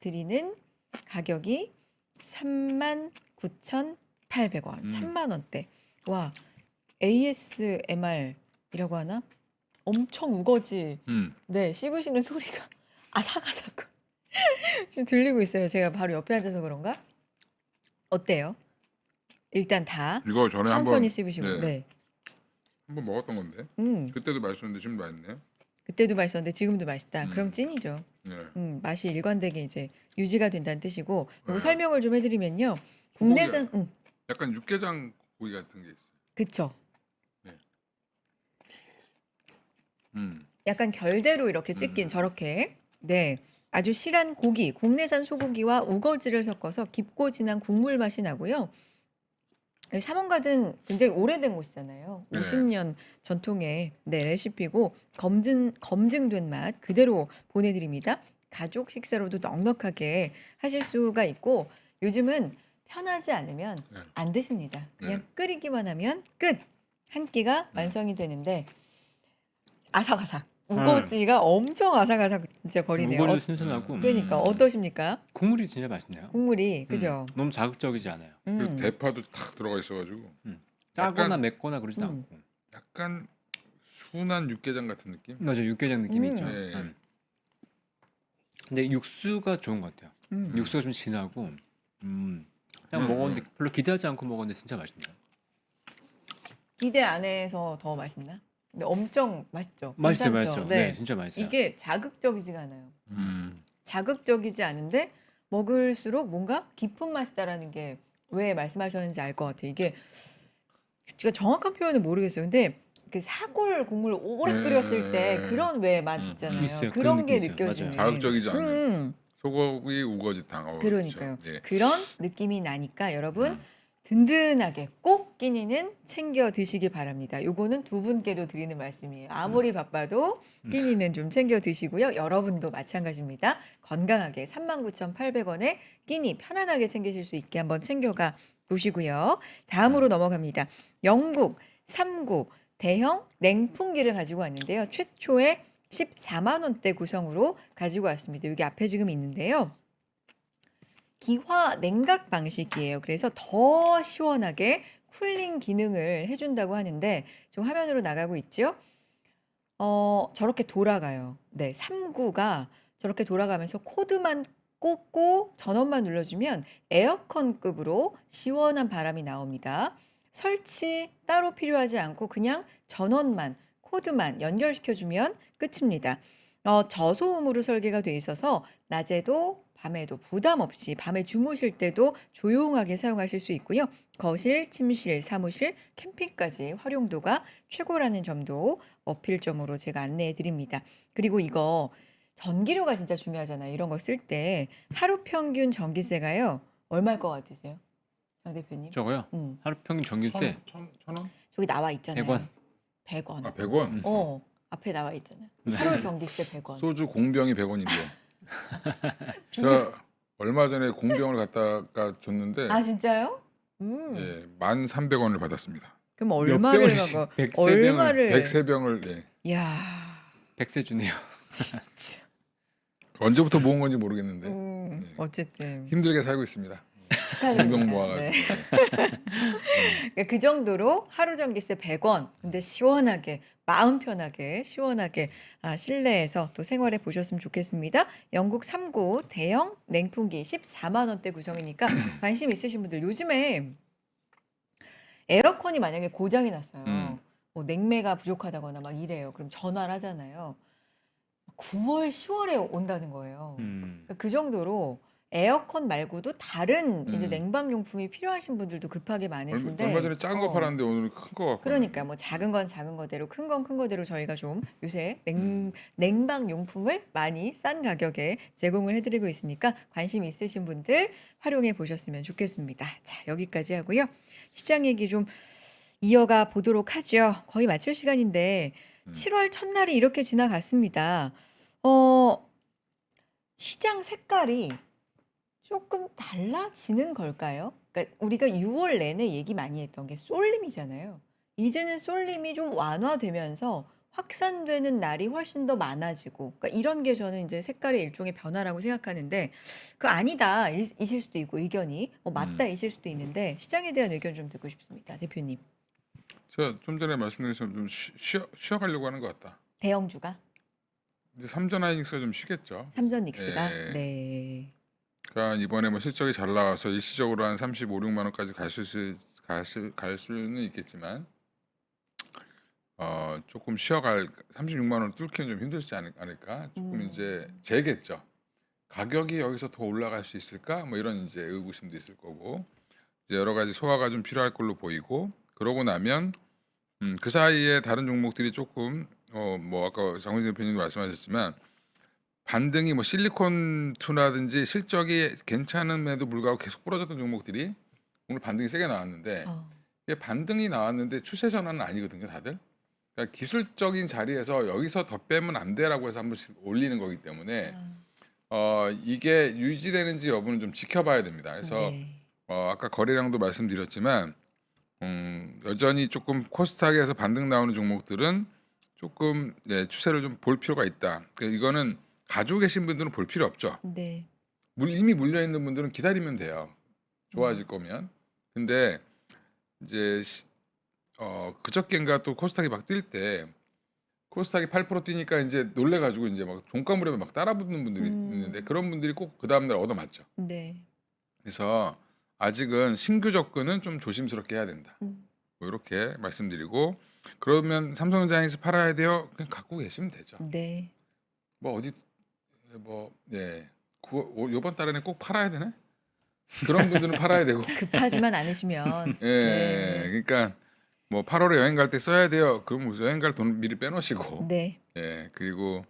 드리는 가격이 39,800원, 3만 원대. 와, ASMR이라고 하나? 엄청 우거지. 네, 씹으시는 소리가 아삭아삭 지금 들리고 있어요. 제가 바로 옆에 앉아서 그런가? 어때요? 일단 다 이거 전에 천천히 한번 씹으시고. 네, 네. 한번 먹었던 건데 음, 그때도 맛있었는데 지금 맛있네요. 그때도 맛있었는데 지금도 맛있다. 그럼 음. 찐이죠. 네, 맛이 일관되게 이제 유지가 된다는 뜻이고, 요거 네. 설명을 좀 해드리면요. 소고기가 국내산, 약간 육개장 고기 같은 게 있어요. 그쵸. 음, 약간 결대로 이렇게 찢긴 저렇게. 네. 아주 실한 고기, 국내산 소고기와 우거지를 섞어서 깊고 진한 국물 맛이 나고요. 삼원가든 굉장히 오래된 곳이잖아요. 네. 50년 전통의 레시피고 검증된 맛 그대로 보내드립니다. 가족 식사로도 넉넉하게 하실 수가 있고 요즘은 편하지 않으면 네. 안 드십니다. 그냥 끓이기만 하면 끝! 한 끼가 완성이 되는데 아삭아삭. 우거지가 엄청 아삭아삭 진짜 거리네요. 우거지도 신선하고 그러니까 어떠십니까? 국물이 진짜 맛있네요. 국물이 그죠? 너무 자극적이지 않아요. 그리고 대파도 탁 들어가 있어가지고 짜거나 약간- 맵거나 그러진 음. 않고 약간 순한 육개장 같은 느낌. 맞아 육개장 느낌이 있죠. 네. 근데 육수가 좋은 것 같아요. 육수가 좀 진하고 그냥 먹었는데 별로 기대하지 않고 먹었는데 진짜 맛있네요. 기대 안에서 더 맛있나? 근데 엄청 맛있죠. 맛있어요, 괜찮죠? 맛있어요. 네. 네, 진짜 맛있어요. 이게 자극적이지가 않아요. 음. 자극적이지 않은데 먹을수록 뭔가 깊은 맛이다라는 게 왜 말씀하셨는지 알 것 같아요. 이게 제가 정확한 표현을 모르겠어요. 근데 그 사골 국물 오래 끓였을 때 그런 왜 맛 있잖아요. 있어요. 그런 그런 게 느낌 있어요. 느껴지는. 자극적이지 않은 음, 소고기 우거지탕. 그러니까요. 그렇죠. 예. 그런 느낌이 나니까 여러분 든든하게 꼭 끼니는 챙겨 드시기 바랍니다. 요거는 두 분께도 드리는 말씀이에요. 아무리 바빠도 끼니는 좀 챙겨 드시고요. 여러분도 마찬가지입니다. 건강하게 39,800원에 끼니 편안하게 챙기실 수 있게 한번 챙겨가 보시고요. 다음으로 넘어갑니다. 영국 3구 대형 냉풍기를 가지고 왔는데요. 최초의 14만 원대 구성으로 가지고 왔습니다. 여기 앞에 지금 있는데요. 기화 냉각 방식이에요. 그래서 더 시원하게 쿨링 기능을 해준다고 하는데 지금 화면으로 나가고 있죠. 저렇게 돌아가요. 네, 3구가 저렇게 돌아가면서 코드만 꽂고 전원만 눌러주면 에어컨급으로 시원한 바람이 나옵니다. 설치 따로 필요하지 않고 그냥 전원만 코드만 연결시켜주면 끝입니다. 저소음으로 설계가 돼 있어서 낮에도 밤에도 부담 없이 밤에 주무실 때도 조용하게 사용하실 수 있고요. 거실, 침실, 사무실, 캠핑까지 활용도가 최고라는 점도 어필점으로 제가 안내해 드립니다. 그리고 이거 전기료가 진짜 중요하잖아요. 이런 거 쓸 때 하루 평균 전기세가요. 얼마일 것 같으세요? 장 대표님. 저거요. 하루 평균 전기세 천 원? 저기 나와 있잖아요. 100원. 100원. 아 100원. 앞에 나와 있잖아요. 네. 하루 전기세 100원. 소주 공병이 100원인데. 제가 얼마 전에 공병을 갖다가 줬는데 아 진짜요? 예, 1,300원을 받았습니다. 그럼 몇 얼마를 병을 먹어? 100세 얼마를? 103병을 예. 야, 100세 주네요. 진짜. 언제부터 모은 건지 모르겠는데 네. 어쨌든 힘들게 살고 있습니다. 축하드립니다. 공병 모아가지고. 네. 네. 그러니까 그 정도로 하루 전기세 100원. 근데 시원하게 마음 편하게 시원하게 실내에서 또 생활해 보셨으면 좋겠습니다. 영국 3구 대형 냉풍기 14만 원대 구성이니까 관심 있으신 분들 요즘에 에어컨이 만약에 고장이 났어요. 음. 뭐 냉매가 부족하다거나 막 이래요. 그럼 전화를 하잖아요. 9월, 10월에 온다는 거예요. 그러니까 그 정도로 에어컨 말고도 다른 이제 음. 냉방용품이 필요하신 분들도 급하게 많으신데 얼마 전에 작은 거 어, 팔았는데 오늘 큰 거 갖고 그러니까 뭐 작은 건 작은 거대로 큰 건 큰 거대로 저희가 좀 요새 냉방용품을 많이 싼 가격에 제공을 해드리고 있으니까 관심 있으신 분들 활용해 보셨으면 좋겠습니다. 자, 여기까지 하고요. 시장 얘기 좀 이어가 보도록 하죠. 거의 마칠 시간인데 음. 7월 첫날이 이렇게 지나갔습니다. 시장 색깔이 조금 달라지는 걸까요? 그러니까 우리가 6월 내내 얘기 많이 했던 게 쏠림이잖아요. 이제는 쏠림이 좀 완화되면서 확산되는 날이 훨씬 더 많아지고, 그러니까 이런 게 저는 이제 색깔의 일종의 변화라고 생각하는데, 그 아니다 이실 수도 있고 의견이 맞다 이실 수도 있는데 시장에 대한 의견 좀 듣고 싶습니다, 대표님. 제가 좀 전에 말씀드린 것처럼 좀 쉬어가려고 하는 것 같다. 대형주가 이제 삼전하이닉스가 좀 쉬겠죠. 삼전 닉스가 예. 네. 그러니까 이번에 뭐 실적이 잘 나와서 일시적으로 한 35, 6만 원까지 갈 수는 있겠지만 조금 쉬어갈 36만 원 뚫기는 좀 힘들지 않을까. 조금 이제 재겠죠. 가격이 여기서 더 올라갈 수 있을까? 뭐 이런 이제 의구심도 있을 거고 이제 여러 가지 소화가 좀 필요할 걸로 보이고 그러고 나면 그 사이에 다른 종목들이 조금 뭐 아까 장훈진 대표님도 말씀하셨지만 반등이 뭐 실리콘2라든지 실적이 괜찮음에도 불구하고 계속 부러졌던 종목들이 오늘 반등이 세게 나왔는데 이게 반등이 나왔는데 추세 전환은 아니거든요, 다들. 그러니까 기술적인 자리에서 여기서 더 빼면 안 돼라고 해서 한 번씩 올리는 거기 때문에 이게 유지되는지 여부는 좀 지켜봐야 됩니다. 그래서 네. 아까 거래량도 말씀드렸지만 여전히 조금 코스닥에서 반등 나오는 종목들은 조금 추세를 좀 볼 필요가 있다. 그러니까 이거는 가지고 계신 분들은 볼 필요 없죠. 네. 이미 물려 있는 분들은 기다리면 돼요. 좋아질 거면. 근데 이제 그저께인가 또 코스닥이 막 뛸 때 코스닥이 8% 뛰니까 이제 놀래가지고 이제 막 종가물에 막 따라붙는 분들이 있는데 그런 분들이 꼭 그 다음날 얻어맞죠. 네. 그래서 아직은 신규 접근은 좀 조심스럽게 해야 된다. 뭐 이렇게 말씀드리고 그러면 삼성전자에서 팔아야 돼요? 그냥 갖고 계시면 되죠. 네. 뭐 어디 이번 달에는 꼭 팔아야 되네? 그런 분들은 팔아야 되고 급하지만 않으시면 예, 네. 그러니까 뭐 8월에 여행 갈 때 써야 돼요. 그럼 무슨 여행 갈 돈 미리 빼놓으시고 네. 예, 그리고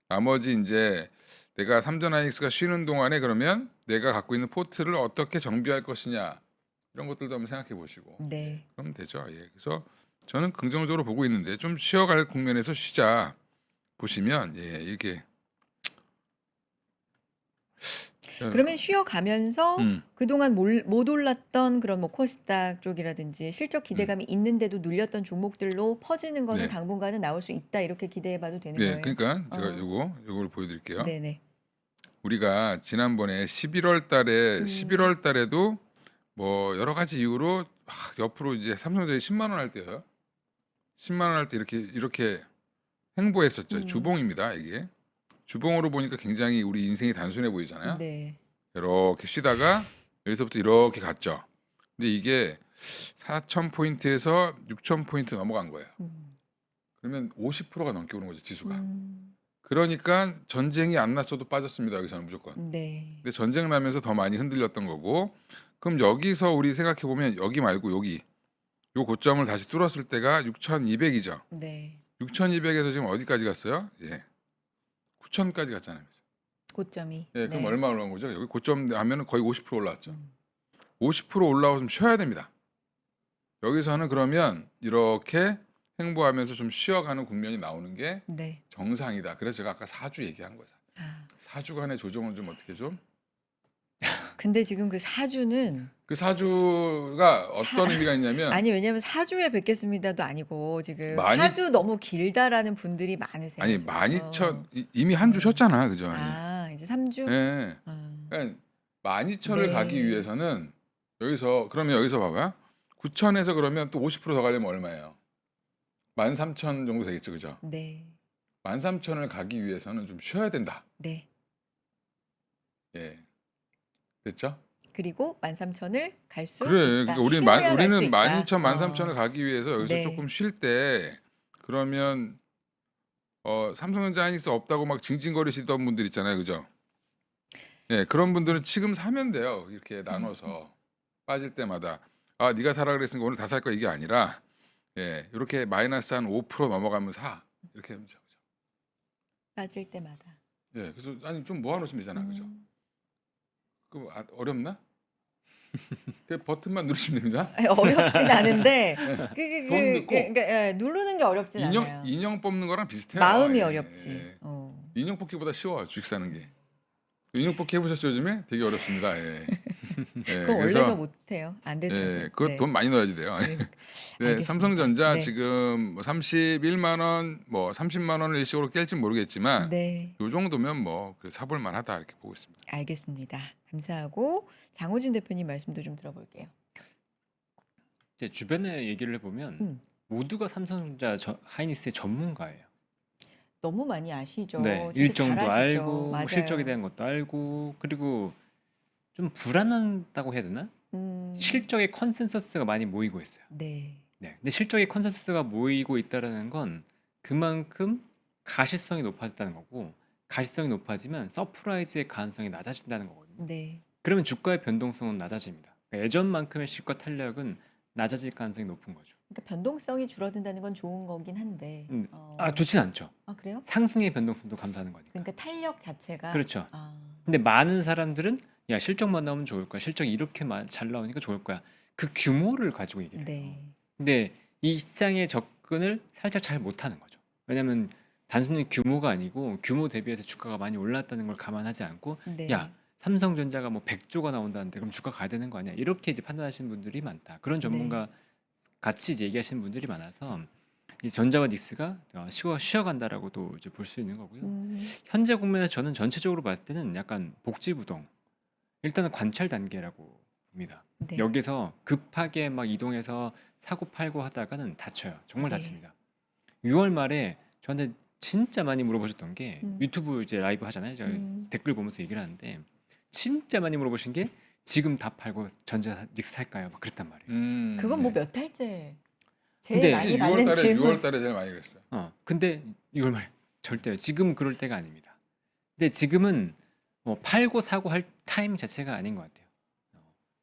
나머지 이제 내가 삼전하이닉스가 쉬는 동안에 그러면 내가 갖고 있는 포트를 어떻게 정비할 것이냐 이런 것들도 한번 생각해 보시고 네. 그러면 되죠. 예, 그래서 저는 긍정적으로 보고 있는데 좀 쉬어갈 국면에서 쉬자 보시면 이게 그러면 쉬어가면서 음, 그동안 못 올랐던 그런 뭐 코스닥 쪽이라든지 실적 기대감이 있는데도 눌렸던 종목들로 퍼지는 거는 네. 당분간은 나올 수 있다 이렇게 기대해봐도 되는 네, 거예요. 그러니까 제가 어. 요걸 보여드릴게요. 네네. 우리가 지난번에 11월 달에도 뭐 여러 가지 이유로 옆으로 이제 삼성전자 10만 원 할 때요. 10만 원 할 때 이렇게 행보했었죠. 주봉입니다, 이게. 주봉으로 보니까 굉장히 우리 인생이 단순해 보이잖아요. 네. 이렇게 쉬다가 여기서부터 이렇게 갔죠. 근데 이게 4,000포인트에서 6,000포인트 넘어간 거예요. 그러면 50%가 넘게 오는 거죠, 지수가. 그러니까 전쟁이 안 났어도 빠졌습니다, 여기서는 무조건. 네. 근데 전쟁 나면서 더 많이 흔들렸던 거고 그럼 여기서 우리 생각해 보면 여기 말고 여기 요 고점을 다시 뚫었을 때가 6,200이죠. 네. 6,200에서 지금 어디까지 갔어요? 9,000까지 갔잖아요. 고점이. 그럼 네. 얼마 올라온 거죠? 여기 고점 하면은 거의 50% 올라왔죠. 50% 올라오면 쉬어야 됩니다. 여기서는 그러면 이렇게 횡보하면서 좀 쉬어가는 국면이 나오는 게 네. 정상이다. 그래서 제가 아까 4주 얘기한 거예요. 아. 4주간의 조정을 좀 어떻게 좀. 근데 지금 그 4주는 그 4주가 어떤 의미가 있냐면 아니 왜냐면 4주에 뵙겠습니다도 아니고 지금 많이 4주 너무 길다라는 분들이 많으세요. 아니 지금. 12,000 이미 한 주 쉬었잖아. 그죠? 아, 이제 3주? 예. 그러니까 12,000을 네. 가기 위해서는 그러면 여기서 봐봐요. 9,000에서 그러면 또 50% 더 가려면 얼마예요? 13,000 정도 되겠죠. 그죠? 네. 13,000을 가기 위해서는 좀 쉬어야 된다. 네. 예. 됐죠? 그리고 13,000을 갈 수 그래. 있다. 그러니까 쉬어야 갈 수 우리는 있다. 12,000, 13,000을 가기 위해서 여기서 네. 조금 쉴 때 그러면 삼성전자 하이닉스 없다고 막 징징거리시던 분들 있잖아요. 그죠? 예, 그런 분들은 지금 사면 돼요. 이렇게 나눠서 빠질 때마다 아, 네가 사라 그랬으니까 오늘 다 살 거 이게 아니라 예, 이렇게 마이너스 한 5% 넘어가면 사. 이렇게 하면 되죠. 그죠? 빠질 때마다. 예, 그래서 아니 좀 모아 놓으시면 되잖아. 그죠? 그 어렵나? 그 버튼만 누르시면 됩니다. 아니, 어렵진 않은데 돈 넣고. 그러니까 예, 누르는 게 어렵진 않아요. 인형 뽑는 거랑 비슷해요. 마음이 예, 어렵지. 예. 어. 인형 뽑기보다 쉬워 주식 사는 게. 인형 뽑기 해보셨어요 요즘에? 되게 어렵습니다. 예. 예, 그거 원래 저 못해요. 안 되더라고요. 예, 그거 네. 돈 많이 넣어야지 돼요. 네. 네, 알겠습니다. 삼성전자 네. 지금 뭐 31만 원, 뭐 30만 원을 일시적으로 깰지 모르겠지만 네. 요 정도면 뭐 사볼 만하다 이렇게 보고 있습니다. 알겠습니다. 감사하고 장호진 대표님 말씀도 좀 들어볼게요. 제 주변에 얘기를 해보면 모두가 삼성전자 하이닉스의 전문가예요. 너무 많이 아시죠. 네, 진짜 일정도 잘 아시죠. 알고 뭐 맞아요. 실적에 대한 것도 알고 그리고 좀 불안하다고 해야 되나? 실적의 컨센서스가 많이 모이고 있어요. 네. 네, 근데 실적의 컨센서스가 모이고 있다라는 건 그만큼 가시성이 높아졌다는 거고 가시성이 높아지면 서프라이즈의 가능성이 낮아진다는 거거든요. 네. 그러면 주가의 변동성은 낮아집니다. 그러니까 예전만큼의 시가 탄력은 낮아질 가능성이 높은 거죠. 그러니까 변동성이 줄어든다는 건 좋은 거긴 한데. 좋진 않죠. 아, 그래요? 상승의 변동성도 감사하는 거니까. 그러니까 탄력 자체가 그렇죠. 아, 근데 많은 사람들은 야 실적만 나오면 좋을 거야. 실적이 이렇게 잘 나오니까 좋을 거야. 그 규모를 가지고 얘기를 해요. 네. 근데 이 시장에 접근을 살짝 잘 못하는 거죠. 왜냐하면 단순히 규모가 아니고 규모 대비해서 주가가 많이 올랐다는 걸 감안하지 않고 네. 야 삼성전자가 뭐 100조가 나온다는데 그럼 주가 가야 되는 거 아니야? 이렇게 이제 판단하시는 분들이 많다. 그런 전문가 같이 이제 얘기하시는 분들이 많아서 이 전자와 닉스가 쉬어간다라고도 이제 볼 수 있는 거고요. 현재 국면에서 저는 전체적으로 봤을 때는 약간 복지부동 일단은 관찰 단계라고 봅니다. 네. 여기서 급하게 막 이동해서 사고 팔고 하다가는 다쳐요. 정말 네. 다칩니다. 6월 말에 저한테 진짜 많이 물어보셨던 게 음. 유튜브 이제 라이브 하잖아요. 제가 댓글 보면서 얘기를 하는데 진짜 많이 물어보신 게 지금 다 팔고 전자 닉스 살까요? 막 그랬단 말이에요. 그건 뭐 네. 몇 달째 제일 근데 많이 받는 질문. 6월 달에 제일 많이 그랬어요. 근데 6월 말 절대요. 지금 그럴 때가 아닙니다. 근데 지금은 뭐 팔고 사고 할 타이밍 자체가 아닌 것 같아요.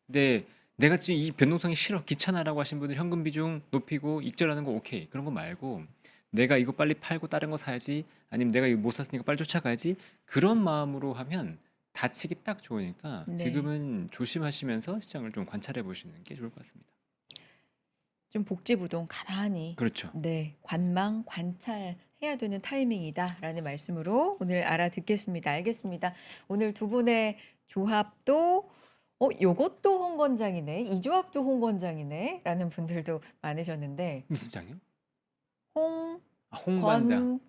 근데 내가 지금 이 변동성이 싫어 귀찮아라고 하신 분들 현금 비중 높이고 익절하는 거 오케이 그런 거 말고 내가 이거 빨리 팔고 다른 거 사야지 아니면 내가 이거 못 샀으니까 빨리 쫓아가야지 그런 마음으로 하면 다치기 딱 좋으니까 네. 지금은 조심하시면서 시장을 좀 관찰해 보시는 게 좋을 것 같습니다. 좀 복지부동 가만히 그렇죠. 네, 관망 관찰해야 되는 타이밍이다라는 말씀으로 오늘 알아듣겠습니다. 알겠습니다. 오늘 두 분의 조합도 요것도 홍건장이네. 이 조합도 홍건장이네라는 분들도 많으셨는데 무슨 장이요? 홍 홍원장.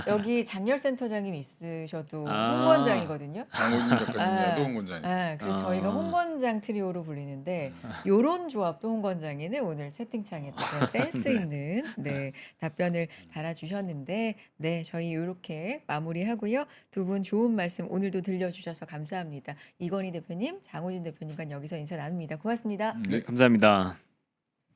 여기 장렬센터장님 있으셔도 아. 홍건장이거든요. 장호진 작가님이라도 아. 홍원장님. 그래서 저희가 아. 홍건장 트리오로 불리는데 요런 조합도 홍건장이네. 오늘 채팅창에 또 그런 센스 네. 있는 답변을 달아주셨는데 저희 요렇게 마무리하고요. 두 분 좋은 말씀 오늘도 들려주셔서 감사합니다. 이건희 대표님, 장호진 대표님과 여기서 인사 나눕니다. 고맙습니다. 네, 감사합니다.